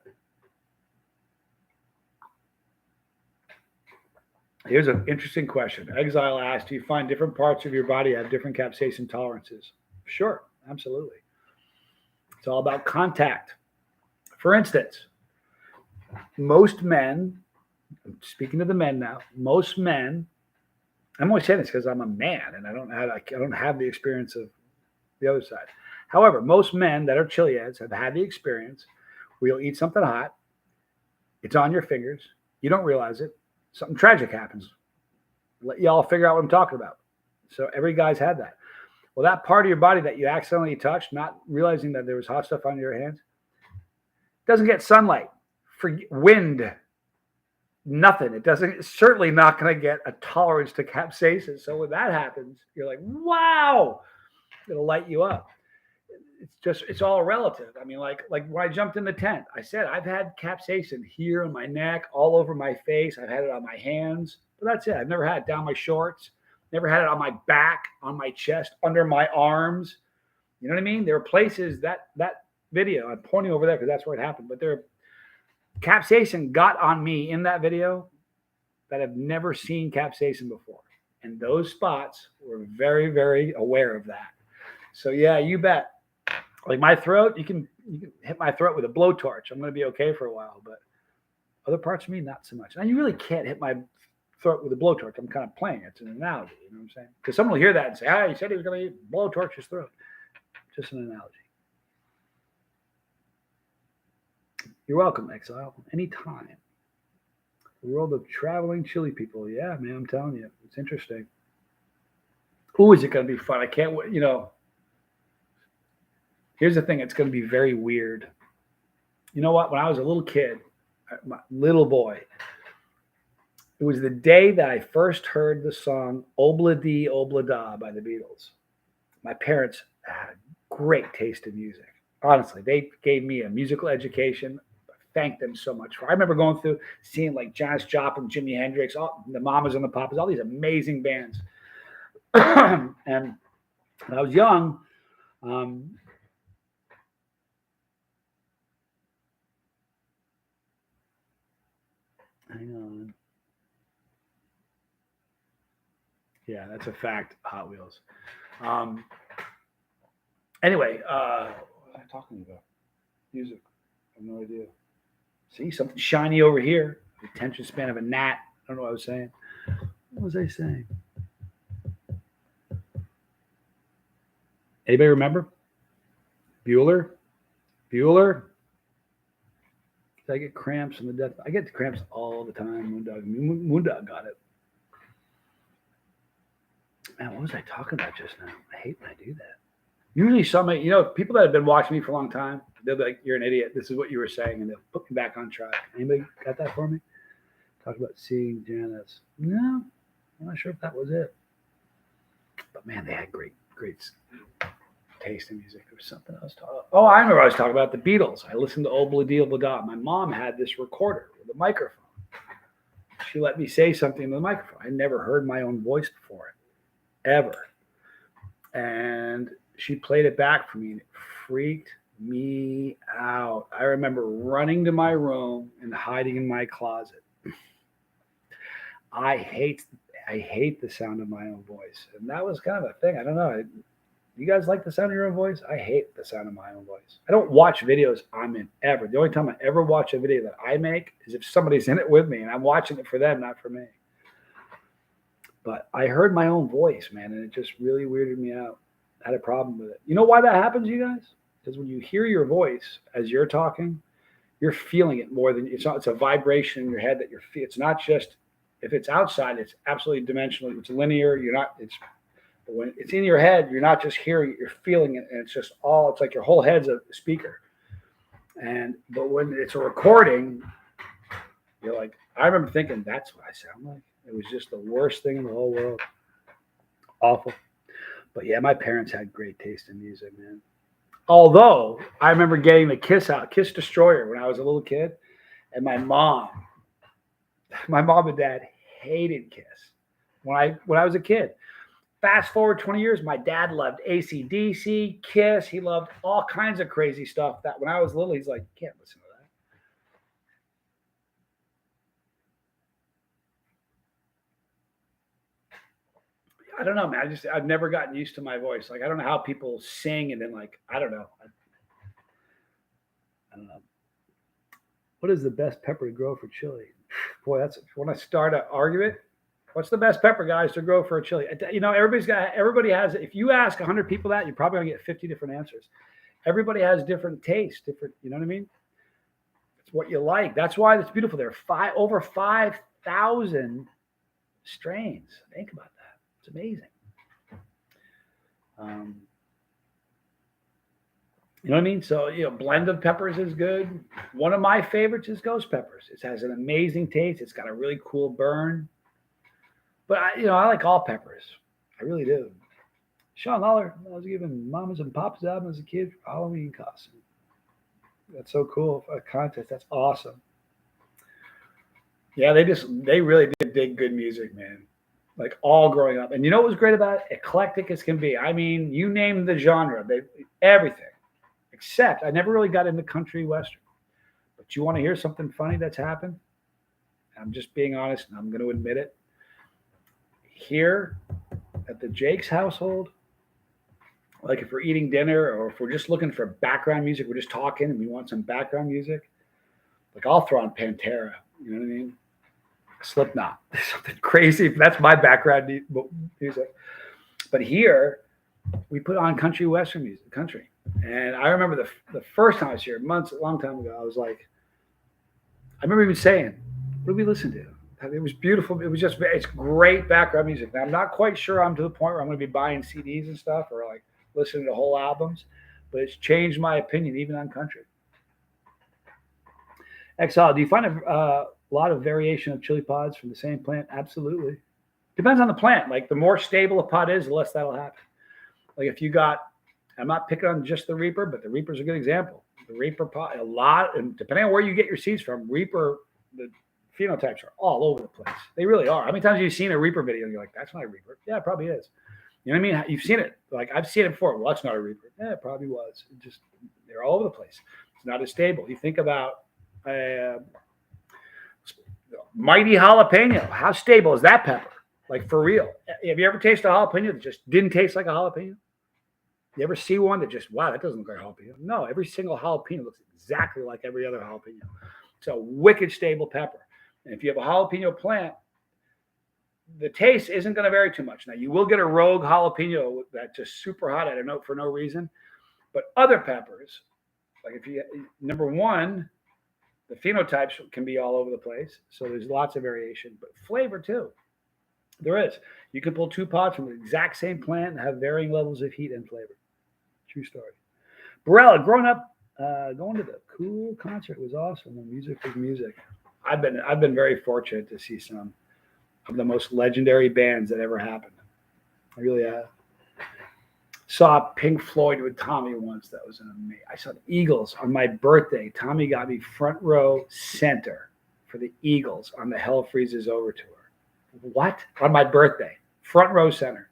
Here's an interesting question. Exile asked, do you find different parts of your body have different capsaicin tolerances? Sure, absolutely. It's all about contact. For instance, most men, speaking to the men now, most men, I'm only saying this because I'm a man and I don't have the experience of the other side. However, most men that are chili heads have had the experience where you'll eat something hot, it's on your fingers, you don't realize it, something tragic happens. Let y'all figure out what I'm talking about. So every guy's had that. Well, that part of your body that you accidentally touched, not realizing that there was hot stuff on your hands, doesn't get sunlight, wind, nothing. It's certainly not going to get a tolerance to capsaicin. So when that happens, you're like, wow, it'll light you up. It's all relative. I mean, like when I jumped in the tent, I said, I've had capsaicin here on my neck, all over my face. I've had it on my hands, but that's it. I've never had it down my shorts, never had it on my back, on my chest, under my arms. You know what I mean? There are places that video, I'm pointing over there because that's where it happened, but capsaicin got on me in that video that have never seen capsaicin before. And those spots were very, very aware of that. So yeah, you bet. Like my throat, you can hit my throat with a blowtorch. I'm going to be okay for a while, but other parts of me, not so much. And you really can't hit my throat with a blowtorch. I'm kind of playing. It's an analogy. You know what I'm saying? Because someone will hear that and say, he said he was going to blowtorch his throat. Just an analogy. You're welcome, Exile. Anytime. The world of traveling chili people. Yeah, man, I'm telling you. It's interesting. Ooh, is it going to be fun? I can't wait. Here's the thing. It's going to be very weird. You know what? When I was a little kid, my little boy, it was the day that I first heard the song Obla Dee Obla Da by the Beatles. My parents had great taste in music. Honestly, they gave me a musical education. Thank them so much for. I remember going through seeing like Janis Joplin, Jimi Hendrix, all the Mamas and the Papas, all these amazing bands. And when I was young, hang on. Yeah, that's a fact. Hot Wheels. Anyway, what am I talking about? Music. I have no idea. See, something shiny over here. The attention span of a gnat. I don't know what I was saying. What was I saying? Anybody remember? Bueller? Did I get cramps in the death? I get cramps all the time. Moondog got it. Man, what was I talking about just now? I hate when I do that. Usually somebody, people that have been watching me for a long time, they'll be like, you're an idiot. This is what you were saying. And they'll put me back on track. Anybody got that for me? Talk about seeing Janice. No, I'm not sure if that was it. But man, they had great taste in music. There was something I was talking about. Oh, I remember I was talking about the Beatles. I listened to Obla Dee Obla Da. My mom had this recorder with a microphone. She let me say something to the microphone. I never heard my own voice before it, ever. And she played it back for me, and it freaked me out. I remember running to my room and hiding in my closet. I hate the sound of my own voice. And that was kind of a thing. I don't know. You guys like the sound of your own voice? I hate the sound of my own voice. I don't watch videos I'm in ever. The only time I ever watch a video that I make is if somebody's in it with me and I'm watching it for them, not for me. But I heard my own voice, man, and it just really weirded me out. I had a problem with it. You know why that happens, you guys? Because when you hear your voice as you're talking, you're feeling it more than it's a vibration in your head that you're feeling. It's not just if it's outside, it's absolutely dimensional. It's linear. But when it's in your head, you're not just hearing it, you're feeling it, and it's like your whole head's a speaker. But when it's a recording, you're like, I remember thinking, that's what I sound like. It was just the worst thing in the whole world. Awful. But yeah, my parents had great taste in music, man. Although I remember getting the Kiss Destroyer when I was a little kid, and my mom and dad hated Kiss when I was a kid. Fast forward 20 years, my dad loved AC/DC, Kiss. He loved all kinds of crazy stuff that when I was little, he's like, you can't listen to I don't know, man. I've never gotten used to my voice. Like, I don't know how people sing and then like, I don't know. I don't know. What is the best pepper to grow for chili? Boy, that's when I start an argument. What's the best pepper, guys, to grow for a chili? You know, everybody has. If you ask 100 people that, you're probably gonna get 50 different answers. Everybody has different tastes, different. You know what I mean? It's what you like. That's why it's beautiful. There are over 5,000 strains. Think about that. It's amazing. You know what I mean? So, you know, blend of peppers is good. One of my favorites is ghost peppers. It has an amazing taste. It's got a really cool burn. But, I like all peppers. I really do. Sean Lawler, I was giving mamas and papas album as a kid for Halloween costume. That's so cool. A contest. That's awesome. Yeah, they really did dig good music, man. Like all growing up. And you know what was great about it? Eclectic as can be. I mean, you name the genre, everything. Except I never really got into country western. But you want to hear something funny that's happened? I'm just being honest, and I'm going to admit it. Here at the Jake's household, like if we're eating dinner or if we're just looking for background music, we're just talking and we want some background music, like I'll throw on Pantera. You know what I mean? Slipknot, something crazy. That's my background music. But here, we put on country western music, country. And I remember the first time I was here, a long time ago, I was like, I remember even saying, what did we listen to? It was beautiful. It's great background music. Now, I'm not quite sure I'm to the point where I'm going to be buying CDs and stuff or like listening to whole albums, but it's changed my opinion even on country. XL, do you find a lot of variation of chili pods from the same plant? Absolutely. Depends on the plant. Like the more stable a pod is, the less that'll happen. Like if you got, I'm not picking on just the Reaper, but the Reaper's a good example. The Reaper pod, and depending on where you get your seeds from, Reaper, the phenotypes are all over the place. They really are. How many times have you seen a Reaper video and you're like, that's not a Reaper? Yeah, it probably is. You know what I mean? You've seen it. Like I've seen it before. Well, that's not a Reaper. Yeah, it probably was. They're all over the place. It's not as stable. You think about mighty jalapeno. How stable is that pepper? Like for real. Have you ever tasted a jalapeno that just didn't taste like a jalapeno? You ever see one that just, wow, that doesn't look like a jalapeno? No, every single jalapeno looks exactly like every other jalapeno. It's a wicked stable pepper. And if you have a jalapeno plant, the taste isn't going to vary too much. Now, you will get a rogue jalapeno that's just super hot, I don't know, for no reason. But other peppers, like number one, the phenotypes can be all over the place. So there's lots of variation, but flavor too. There is. You can pull 2 pods from the exact same plant and have varying levels of heat and flavor. True story. Barella, growing up, going to the Cool concert was awesome. The music was music. I've been very fortunate to see some of the most legendary bands that ever happened. I really have. Saw Pink Floyd with Tommy once. That was amazing. I saw the Eagles on my birthday. Tommy got me front row center for the Eagles on the Hell Freezes Over tour. What? On my birthday. Front row center.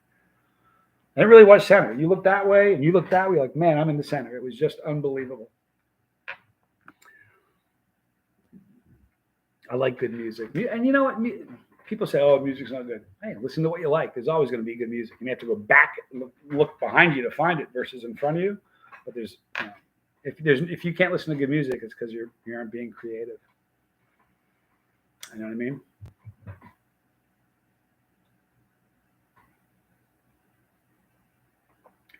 And it really was center. You look that way and you look that way, like, man, I'm in the center. It was just unbelievable. I like good music. And you know what? People say, oh, music's not good. Hey, listen to what you like. There's always going to be good music. You may have to go back and look behind you to find it versus in front of you. But if you can't listen to good music, it's because you aren't being creative. You know what I mean?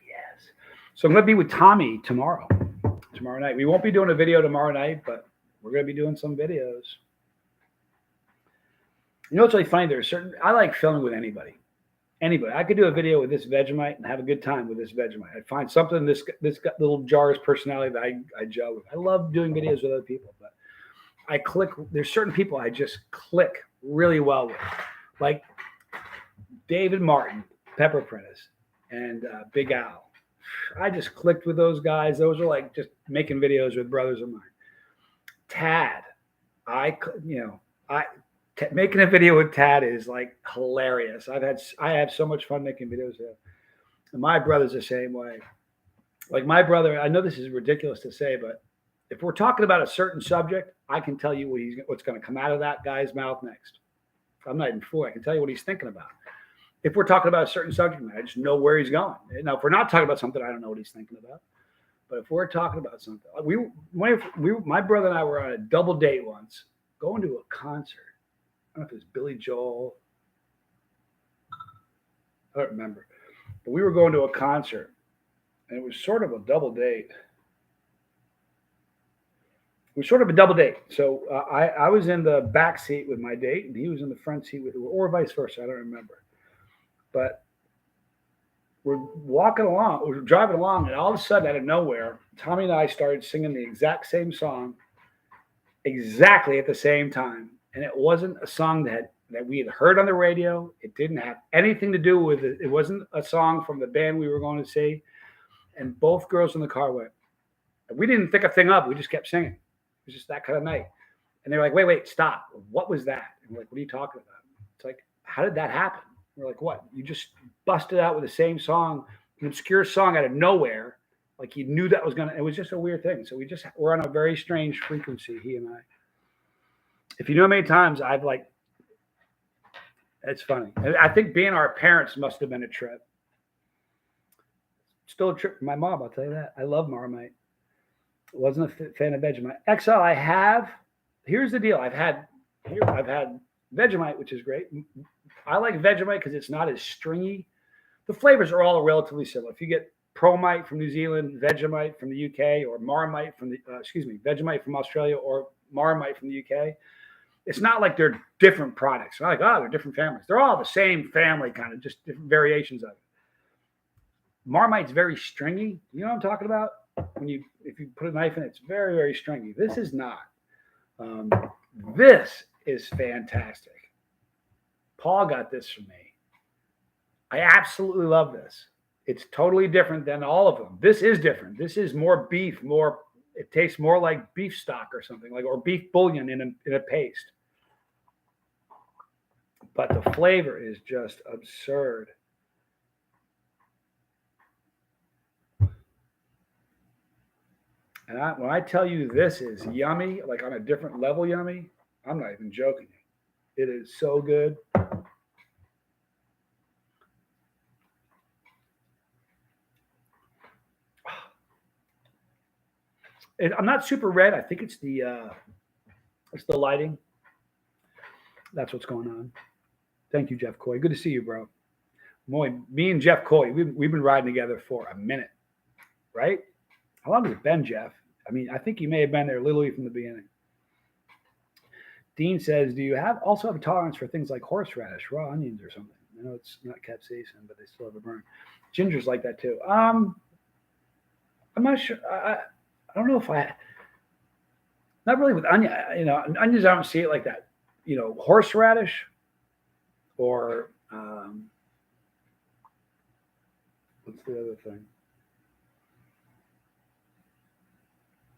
Yes. So I'm going to be with Tommy tomorrow night. We won't be doing a video tomorrow night, but we're going to be doing some videos. You know what's really funny? I like filming with anybody. I could do a video with this Vegemite and have a good time with this Vegemite. I'd find something this little jar's personality that I gel with. I love doing videos with other people, but there's certain people I just click really well with. Like David Martin, Pepper Prentice, and Big Al. I just clicked with those guys. Those are like just making videos with brothers of mine. Tad, making a video with Tad is like hilarious. I have so much fun making videos with him. And my brother's the same way. Like my brother, I know this is ridiculous to say, but if we're talking about a certain subject, I can tell you what's going to come out of that guy's mouth next. I'm not even fooling. I can tell you what he's thinking about. If we're talking about a certain subject matter, I just know where he's going. Now, if we're not talking about something, I don't know what he's thinking about. But if we're talking about something, my brother and I were on a double date once, going to a concert. I don't know if it was Billy Joel. I don't remember. But we were going to a concert, and it was sort of a double date. It was sort of a double date. So I was in the back seat with my date, and he was in the front seat with, or vice versa. I don't remember. But we're walking along, we're driving along, and all of a sudden, out of nowhere, Tommy and I started singing the exact same song, exactly at the same time. And it wasn't a song that we had heard on the radio. It didn't have anything to do with it. It wasn't a song from the band we were going to see. And both girls in the car went, we didn't think a thing of it. We just kept singing. It was just that kind of night. And they're like, wait, stop. What was that? And we're like, what are you talking about? It's like, how did that happen? We're like, what? You just busted out with the same song, an obscure song out of nowhere. Like you knew that was going to, it was just a weird thing. So we're on a very strange frequency, he and I. If you know how many times I've like, it's funny. I think being our parents must have been a trip. Still a trip for my mom, I'll tell you that. I love Marmite. Wasn't a fan of Vegemite. XL, here's the deal. I've had Vegemite, which is great. I like Vegemite because it's not as stringy. The flavors are all relatively similar. If you get Promite from New Zealand, Vegemite from the UK, or Marmite from Vegemite from Australia, or Marmite from the UK, it's not like they're different products. It's not like, they're different families. They're all the same family, kind of, just different variations of it. Marmite's very stringy. You know what I'm talking about? If you put a knife in it, it's very, very stringy. This is not. This is fantastic. Paul got this from me. I absolutely love this. It's totally different than all of them. This is different. This is more beef, it tastes more like beef stock or something, or beef bouillon in a paste. But the flavor is just absurd. And when I tell you this is yummy, like on a different level yummy, I'm not even joking. It is so good. I'm not super red. I think it's the lighting. That's what's going on. Thank you, Jeff Coy. Good to see you, bro. Me and Jeff Coy, we've been riding together for a minute, right? How long has it been, Jeff? I mean, I think you may have been there literally from the beginning. Dean says, do you also have a tolerance for things like horseradish, raw onions, or something? I know it's not capsaicin, but they still have a burn. Ginger's like that too. I'm not sure. I don't know if not really with onion. Onions, I don't see it like that. Horseradish or what's the other thing?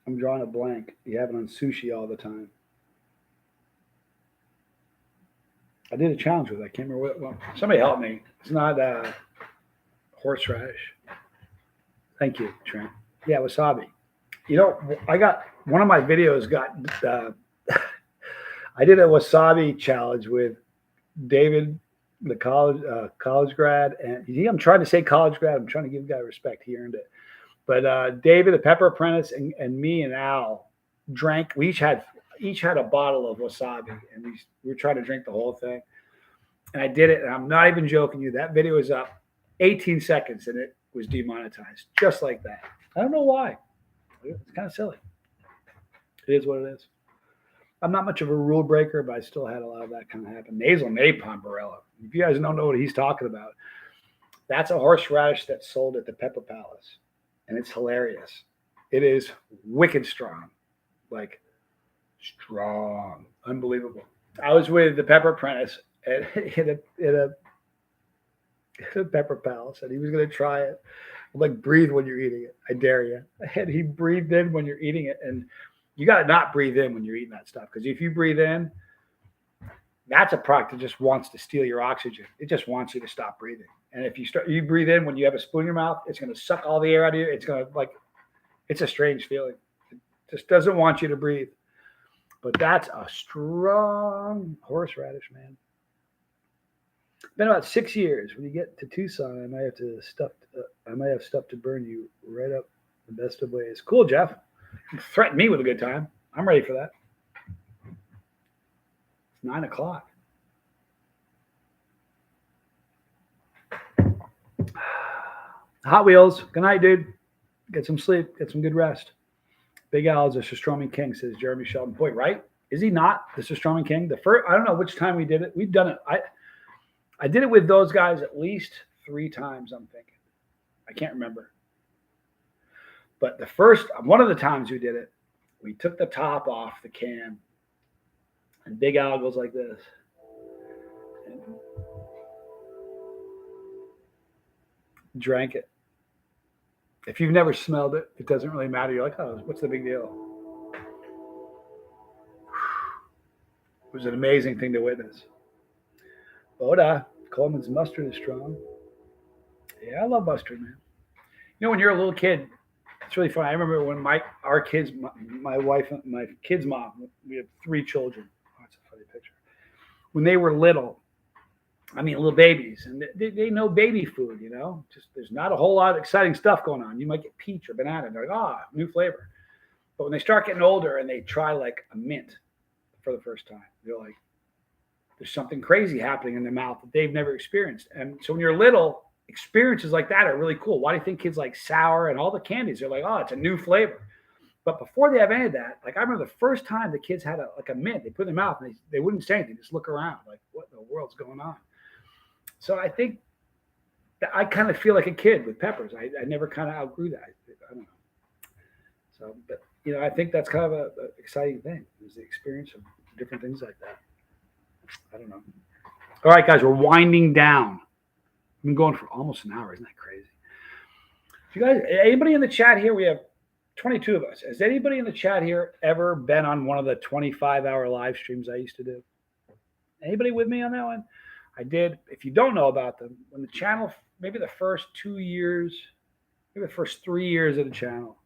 I'm drawing a blank. You have it on sushi all the time. I did a challenge with it. I can't remember what. Somebody help me. It's not horseradish. Thank you, Trent. Yeah, wasabi. I got one of my videos I did a wasabi challenge with David, the college grad, and I'm trying to say college grad. I'm trying to give the guy respect. He earned it. But David, the pepper apprentice, and me and Al drank. We each had a bottle of wasabi, and we were trying to drink the whole thing. And I did it, and I'm not even joking you. That video is up 18 seconds, and it was demonetized just like that. I don't know why. It's kind of silly. It is what it is. I'm not much of a rule breaker, but I still had a lot of that kind of happen. Nasal napalm Barella. If you guys don't know what he's talking about, that's a horseradish that's sold at the Pepper Palace. And it's hilarious. It is wicked strong. Like, strong. Unbelievable. I was with the Pepper Apprentice in a Pepper Palace, and he was going to try it. I'm like, breathe when you're eating it. I dare you. And he breathed in when you're eating it. And you got to not breathe in when you're eating that stuff. Because if you breathe in, that's a product that just wants to steal your oxygen. It just wants you to stop breathing. And if you breathe in when you have a spoon in your mouth, it's going to suck all the air out of you. It's going to it's a strange feeling. It just doesn't want you to breathe. But that's a strong horseradish, man. It's been about 6 years. When you get to Tucson, I might have stuff to burn you right up the best of ways. Cool, Jeff. Threaten me with a good time. I'm ready for that. It's 9 o'clock. Hot Wheels. Good night, dude. Get some sleep. Get some good rest. Big Al is a Stroman King, says Jeremy Sheldon. Boy, right? Is he not the Stroman King? The first, I don't know which time we did it. We've done it. I did it with those guys at least 3 times, I'm thinking. I can't remember. But one of the times we did it, we took the top off the can, and Big Al goes like this. And drank it. If you've never smelled it, it doesn't really matter. You're like, oh, what's the big deal? It was an amazing thing to witness. Oda, Coleman's mustard is strong. Yeah, I love mustard, man. You know, when you're a little kid, it's really fun. I remember when my wife, my kids' mom, we have 3 children. Oh, that's a funny picture. When they were little, little babies, and they know baby food, you know. Just there's not a whole lot of exciting stuff going on. You might get peach or banana, and they're like, new flavor. But when they start getting older and they try like a mint for the first time, they're like, there's something crazy happening in their mouth that they've never experienced. And so when you're little, experiences like that are really cool. Why do you think kids like sour and all the candies? They're like, oh, it's a new flavor. But before they have any of that, like I remember the first time the kids had a mint, they put it in their mouth and they wouldn't say anything, just look around like, what in the world's going on? So I think that I kind of feel like a kid with peppers. I never kind of outgrew that. I don't know. So, but you know, I think that's kind of a exciting thing is the experience of different things like that. I don't know. All right, guys, we're winding down. We've been going for almost an hour. Isn't that crazy? You guys, anybody in the chat here? We have 22 of us. Has anybody in the chat here ever been on one of the 25-hour live streams I used to do? Anybody with me on that one? I did. If you don't know about them, when the channel, maybe the first 2 years, maybe the first 3 years of the channel,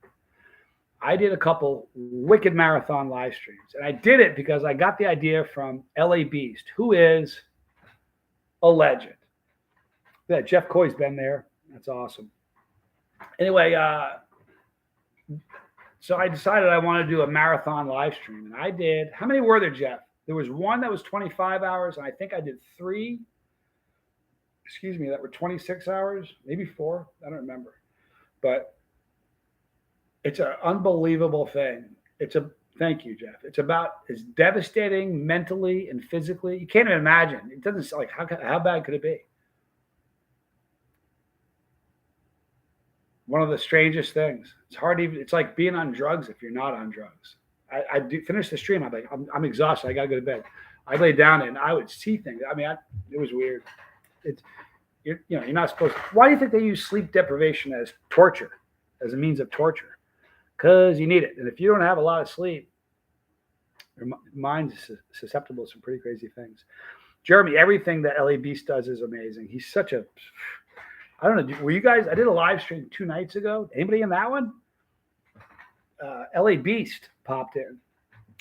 I did a couple wicked marathon live streams. And I did it because I got the idea from LA Beast, who is a legend. Yeah, Jeff Coy's been there. That's awesome. Anyway, so I decided I wanted to do a marathon live stream. And I did. How many were there, Jeff? There was one that was 25 hours, and I think I did 3, that were 26 hours, maybe 4. I don't remember. But it's an unbelievable thing. Thank you, Jeff. It's about as devastating mentally and physically. You can't even imagine. It doesn't like how bad could it be? One of the strangest things. It's hard even. It's like being on drugs if you're not on drugs. I do finish the stream. I'm like, I'm exhausted. I gotta go to bed. I lay down and I would see things. It was weird. You're not supposed to. Why do you think they use sleep deprivation as torture, as a means of torture? Because you need it. And if you don't have a lot of sleep, your mind's susceptible to some pretty crazy things. Jeremy, everything that LA Beast does is amazing. He's such a. I don't know. Were you guys? I did a live stream 2 nights ago. Anybody in that one? LA Beast popped in.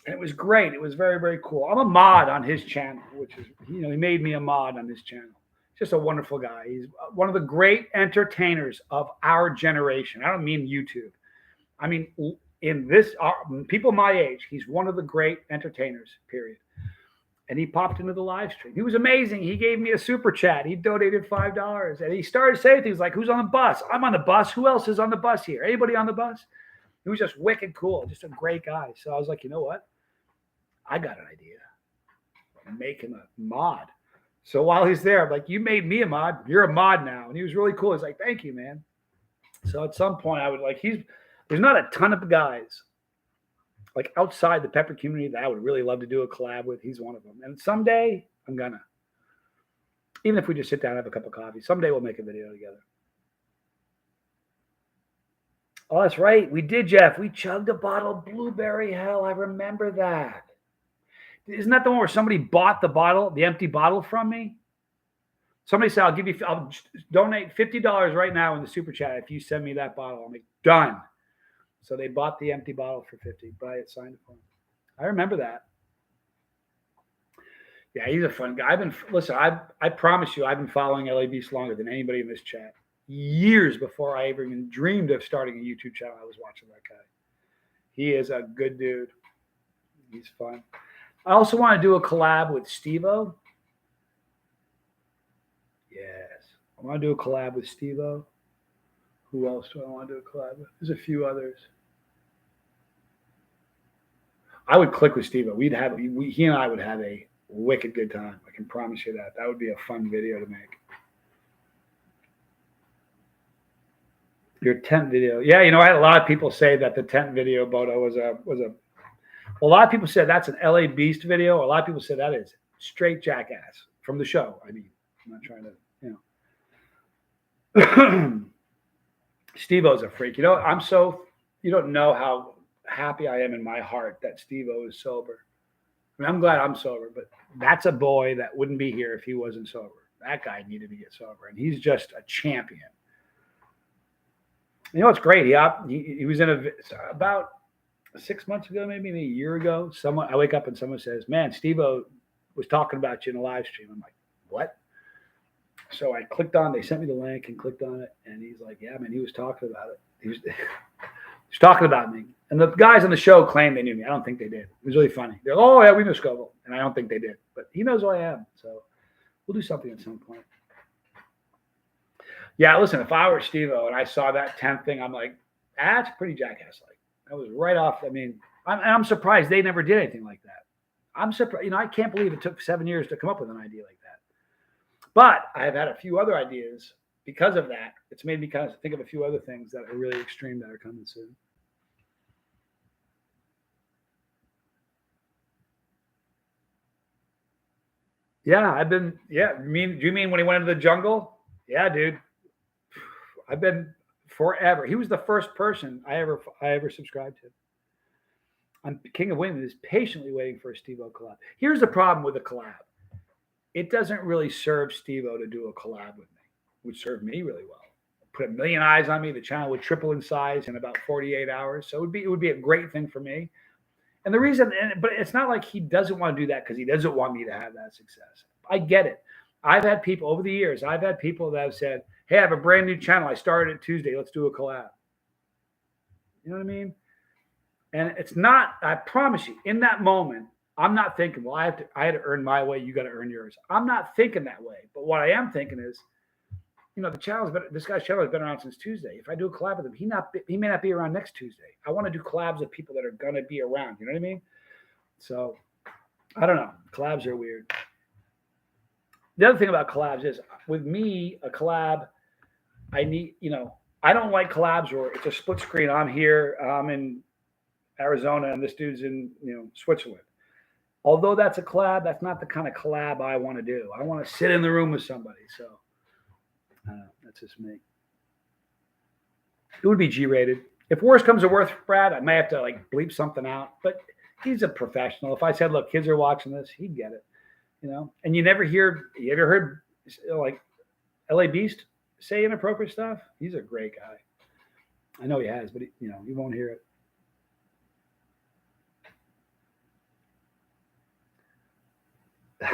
And it was great. It was very, very cool. I'm a mod on his channel, which is, he made me a mod on his channel. Just a wonderful guy. He's one of the great entertainers of our generation. I don't mean YouTube. I mean, in this, people my age, he's one of the great entertainers, period. And he popped into the live stream. He was amazing. He gave me a super chat. He donated $5. And he started saying things like, who's on the bus? I'm on the bus. Who else is on the bus here? Anybody on the bus? He was just wicked cool. Just a great guy. So I was like, you know what? I got an idea. Make him a mod. So while he's there, I'm like, you made me a mod. You're a mod now. And he was really cool. He's like, thank you, man. So at some point I would there's not a ton of guys like outside the pepper community that I would really love to do a collab with. He's one of them. And someday I'm gonna, even if we just sit down and have a cup of coffee, someday we'll make a video together. Oh, that's right. We did, Jeff. We chugged a bottle of Blueberry Hell. I remember that. Isn't that the one where somebody bought the empty bottle from me? Somebody said, I'll donate $50 right now in the super chat if you send me that bottle. I'm like, done. So they bought the empty bottle for $50. Buy it, signed it for them. I remember that. Yeah, he's a fun guy. I promise you, I've been following LA Beast longer than anybody in this chat. Years before I ever even dreamed of starting a YouTube channel, I was watching that guy. He is a good dude. He's fun. I also want to do a collab with Steve-O. Yes. I want to do a collab with Steve-O. Who else do I want to do a collab with? There's a few others. I would click with Steve-O. He and I would have a wicked good time. I can promise you that. That would be a fun video to make. Your tent video. Yeah, I had a lot of people say that the tent video, Bodo, was a lot of people said that's an LA Beast video. A lot of people said that is straight jackass from the show. I mean, I'm not trying to, Steve-O's a freak. You don't know how happy I am in my heart that Steve-O is sober. I mean, I'm glad I'm sober, but that's a boy that wouldn't be here if he wasn't sober. That guy needed to get sober, and he's just a champion. It's great. He was in about 6 months ago, maybe a year ago. I wake up and someone says, "Man, Steve-O was talking about you in a live stream." I'm like, "What?" So I clicked on. They sent me the link and clicked on it, and he's like, "Yeah, man, he was talking about it. He was talking about me." And the guys on the show claimed they knew me. I don't think they did. It was really funny. They're like, "Oh yeah, we know Scoville," and I don't think they did. But he knows who I am, so we'll do something at some point. Yeah, listen, if I were Steve-O and I saw that 10th thing, I'm like, that's pretty jackass-like. That was right off. I mean, I'm surprised they never did anything like that. I'm surprised. I can't believe it took 7 years to come up with an idea like that. But I have had a few other ideas because of that. It's made me kind of think of a few other things that are really extreme that are coming soon. Yeah, do you mean when he went into the jungle? Yeah, dude. I've been forever. He was the first person I ever subscribed to. I'm King of Women is patiently waiting for a Steve-O collab. Here's the problem with a collab. It doesn't really serve Steve-O to do a collab with me. It would serve me really well. Put 1 million eyes on me. The channel would triple in size in about 48 hours. So it would be a great thing for me. And the reason, but it's not like he doesn't want to do that because he doesn't want me to have that success. I get it. I've had people over the years. I've had people that have said, "Hey, I have a brand new channel. I started it Tuesday. Let's do a collab." You know what I mean? And it's not. I promise you, in that moment, I'm not thinking, "Well, I had to earn my way. You got to earn yours." I'm not thinking that way. But what I am thinking is, the channel's been, this guy's channel has been around since Tuesday. If I do a collab with him, he may not be around next Tuesday. I want to do collabs with people that are gonna be around. You know what I mean? So I don't know. Collabs are weird. The other thing about collabs is, with me, a collab, I need, I don't like collabs where it's a split screen. I'm here, I'm in Arizona, and this dude's in, Switzerland. Although that's a collab, that's not the kind of collab I want to do. I want to sit in the room with somebody. So that's just me. It would be G-rated. If worse comes to worse, Brad, I may have to bleep something out. But he's a professional. If I said, "Look, kids are watching this," he'd get it. And you ever heard LA Beast say inappropriate stuff? He's a great guy. I know he has, but he won't hear it.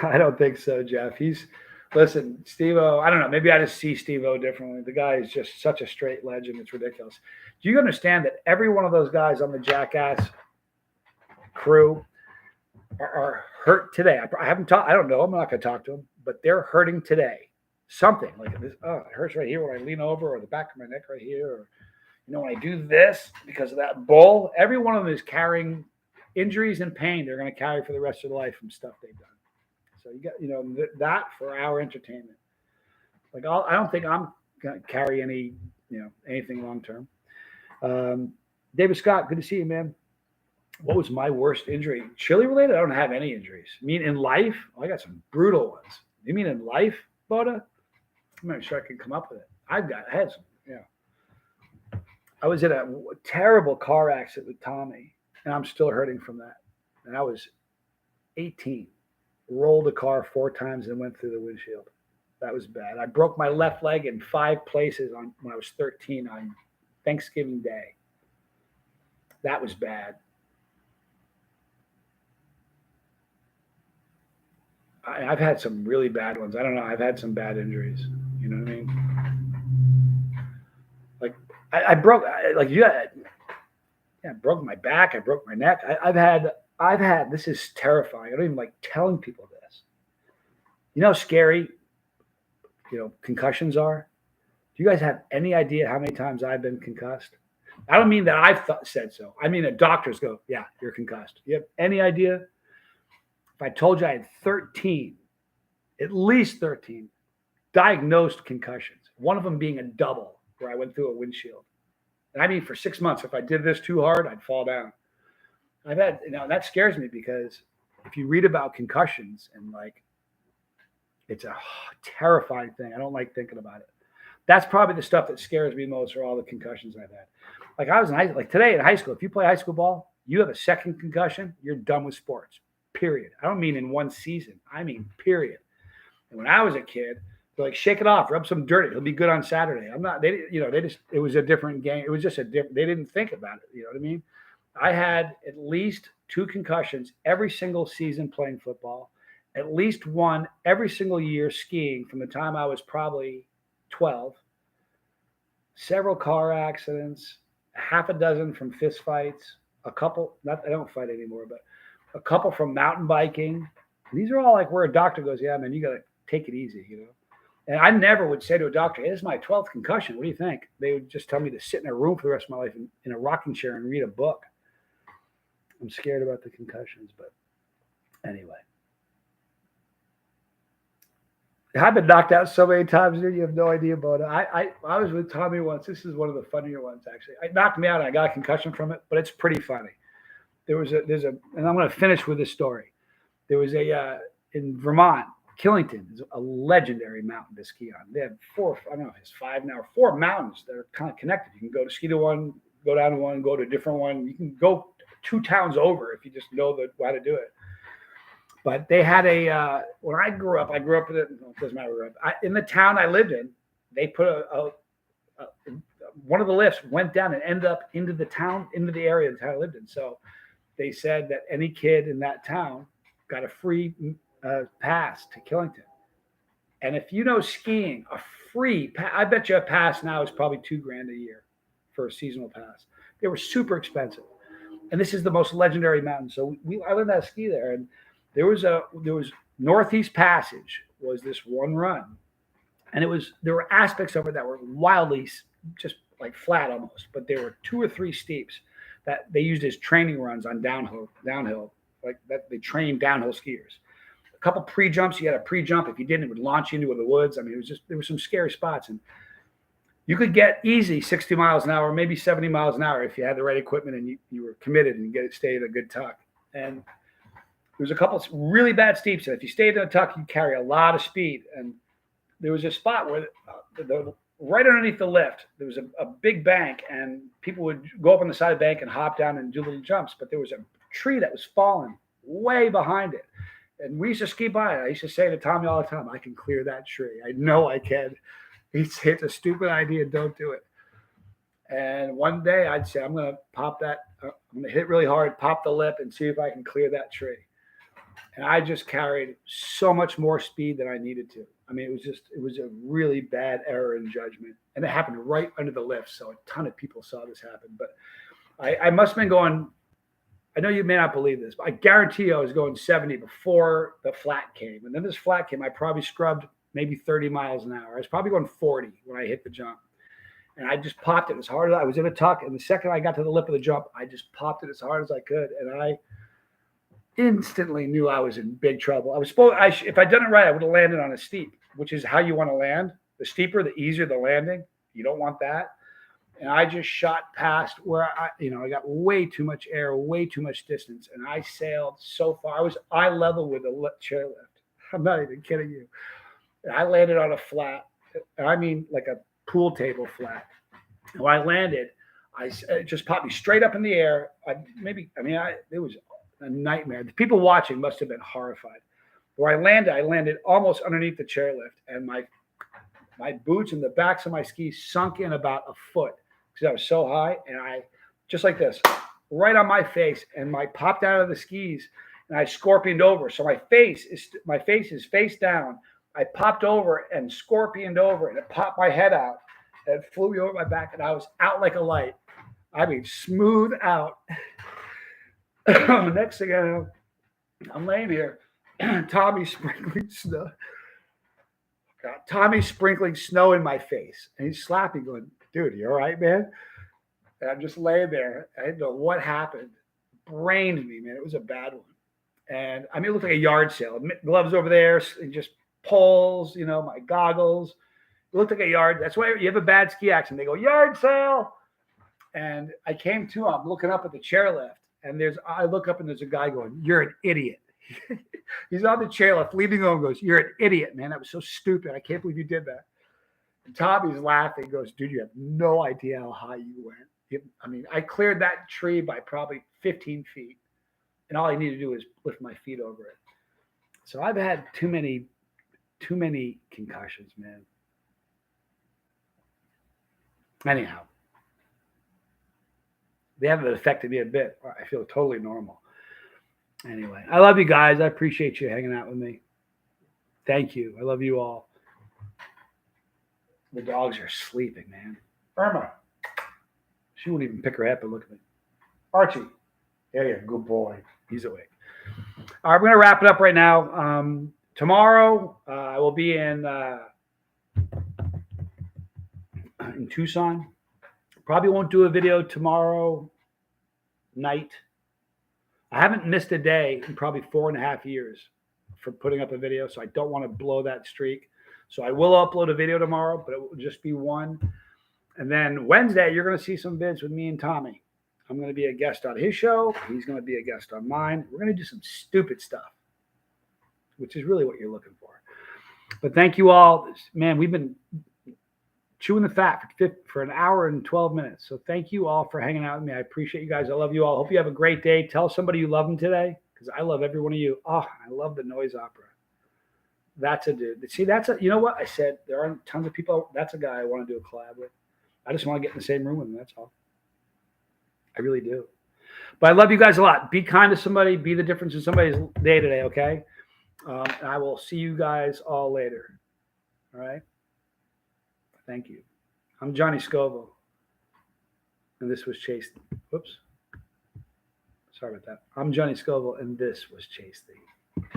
I don't think so, Jeff. Listen, Steve-O, I don't know. Maybe I just see Steve-O differently. The guy is just such a straight legend. It's ridiculous. Do you understand that every one of those guys on the Jackass crew are hurt today? I haven't talked. I don't know. I'm not going to talk to them, but they're hurting today. Something like this. Oh, it hurts right here when I lean over, or the back of my neck right here, or when I do this because of that bull. Every one of them is carrying injuries and pain they're going to carry for the rest of their life from stuff they've done. So you got that for our entertainment. I don't think I'm going to carry any anything long term. David Scott, good to see you, man. What was my worst injury? Chili related? I don't have any injuries. You mean in life? I got some brutal ones. You mean in life, Boda? I'm not sure I can come up with it. I had some. Yeah. I was in a terrible car accident with Tommy, and I'm still hurting from that. And I was 18. Rolled the car 4 times and went through the windshield. That was bad. I broke my left leg in 5 places when I was 13 on Thanksgiving Day. That was bad. I've had some really bad ones. I don't know. I've had some bad injuries. You know what I mean? Like I broke, like I broke my back. I broke my neck. I've had. This is terrifying. I don't even like telling people this. You know how scary, concussions are. Do you guys have any idea how many times I've been concussed? I don't mean that said so. I mean that doctors go, yeah, you're concussed. You have any idea? If I told you I had 13, at least 13 diagnosed concussions, one of them being a double where I went through a windshield. And I mean, for 6 months, if I did this too hard, I'd fall down. I've had, that scares me because if you read about concussions and like, it's a terrifying thing. I don't like thinking about it. That's probably the stuff that scares me most are all the concussions I've had. Like I was like today in high school, if you play high school ball, you have a second concussion, you're done with sports, period. I don't mean in one season. I mean, period. And when I was a kid, they're like, shake it off, rub some dirt. It'll be good on Saturday. It was a different game. It was just they didn't think about it. You know what I mean? I had at least 2 concussions every single season playing football, at least 1 every single year skiing from the time I was probably 12, several car accidents, half a dozen from fist fights, a couple, I don't fight anymore, but a couple from mountain biking. These are all like where a doctor goes, yeah, man, you got to take it easy. And I never would say to a doctor, hey, this is my 12th concussion. What do you think? They would just tell me to sit in a room for the rest of my life in a rocking chair and read a book. I'm scared about the concussions, but anyway. I've been knocked out so many times, dude. You have no idea about it. I was with Tommy once. This is one of the funnier ones, actually. It knocked me out. And I got a concussion from it, but it's pretty funny. And I'm going to finish with this story. There was in Vermont, Killington is a legendary mountain to ski on. They have 4, I don't know if it's 5 now, 4 mountains that are kind of connected. You can go to ski to one, go down to one, go to a different one. You can go 2 towns over if you just know how to do it. But they had when I grew up in it doesn't matter where in the town I lived in, they put one of the lifts went down and ended up into the area of the town I lived in. So they said that any kid in that town got a free pass to Killington. And if you know skiing, I bet you a pass now is probably $2,000 a year for a seasonal pass. They were super expensive. And this is the most legendary mountain. So I learned how to ski there. And there was Northeast Passage was this one run. And there were aspects of it that were wildly just like flat almost, but there were 2 or 3 steeps that they used as training runs on downhill, like that they trained downhill skiers. A couple pre-jumps, you had a pre-jump. If you didn't, it would launch you into the woods. I mean, there were some scary spots, and you could get easy 60 miles an hour, maybe 70 miles an hour if you had the right equipment and you were committed and stay in a good tuck. And there was a couple of really bad steeps, and if you stayed in a tuck, you'd carry a lot of speed. And there was a spot where right underneath the lift, there was a big bank, and people would go up on the side of the bank and hop down and do little jumps. But there was a tree that was falling way behind it. And we used to ski by it. I used to say to Tommy all the time, I can clear that tree. I know I can. He'd say, it's a stupid idea. Don't do it. And one day I'd say, I'm going to pop that. I'm going to hit really hard, pop the lip, and see if I can clear that tree. And I just carried so much more speed than I needed to. I mean, it was a really bad error in judgment. And it happened right under the lift. So a ton of people saw this happen. But I must have been going, I know you may not believe this, but I guarantee you I was going 70 before the flat came. And then this flat came, I probably scrubbed maybe 30 miles an hour. I was probably going 40 when I hit the jump. And I just popped it as hard as I was in a tuck. And the second I got to the lip of the jump, I just popped it as hard as I could. And I instantly knew I was in big trouble. If I'd done it right, I would have landed on a steep, which is how you want to land. The steeper, the easier the landing. You don't want that. And I just shot past where I got way too much air, way too much distance. And I sailed so far. I was eye level with the chairlift. I'm not even kidding you. And I landed on a flat. I mean, like a pool table flat. And when I landed, it just popped me straight up in the air. It was a nightmare. The people watching must have been horrified. Where I landed almost underneath the chairlift, and my boots and the backs of my skis sunk in about a foot because I was so high, and I just like this, right on my face, and I popped out of the skis, and I scorpioned over. So my face is face down. I popped over and scorpioned over, and it popped my head out. And it flew me over my back, and I was out like a light. I mean, smooth out. Next thing I know, I'm laying here. Tommy's sprinkling snow. God, Tommy's sprinkling snow in my face, and he's slapping, going, "Dude, you all right, man?" And I'm just laying there. I didn't know what happened. Brained me, man. It was a bad one. And I mean, it looked like a yard sale. Gloves over there, and just poles, my goggles. It looked like a yard. That's why you have a bad ski accident. They go, yard sale. And I came to, I'm looking up at the chairlift, and I look up and there's a guy going, "You're an idiot." He's on the chairlift, leaning over, goes, "You're an idiot, man. That was so stupid. I can't believe you did that." And Tommy's laughing, goes, "Dude, you have no idea how high you went." I mean, I cleared that tree by probably 15 feet, and all I need to do is lift my feet over it. So I've had too many concussions, man. Anyhow, they haven't affected me a bit. I feel totally normal. Anyway, I love you guys. I appreciate you hanging out with me. Thank you. I love you all. The dogs are sleeping, man. Irma. She won't even pick her head, but look at me. Archie. Yeah, good boy. He's awake. All right, we're going to wrap it up right now. Tomorrow, I will be in Tucson. Probably won't do a video tomorrow night. I haven't missed a day in probably 4.5 years for putting up a video, so I don't want to blow that streak. So I will upload a video tomorrow, but it will just be one. And then Wednesday, you're going to see some vids with me and Tommy. I'm going to be a guest on his show. He's going to be a guest on mine. We're going to do some stupid stuff, which is really what you're looking for. But thank you all. Man, we've been chewing the fat for an hour and 12 minutes. So thank you all for hanging out with me. I appreciate you guys. I love you all. Hope you have a great day. Tell somebody you love them today, because I love every one of you. Oh, I love the noise opera. That's a dude. See, you know what? I said there are tons of people. That's a guy I want to do a collab with. I just want to get in the same room with him. That's all. I really do. But I love you guys a lot. Be kind to somebody. Be the difference in somebody's day today, okay? And I will see you guys all later. All right? Thank you. I'm Johnny Scoville. And this was Chase. Whoops. Sorry about that. I'm Johnny Scoville, and this was Chase Thee.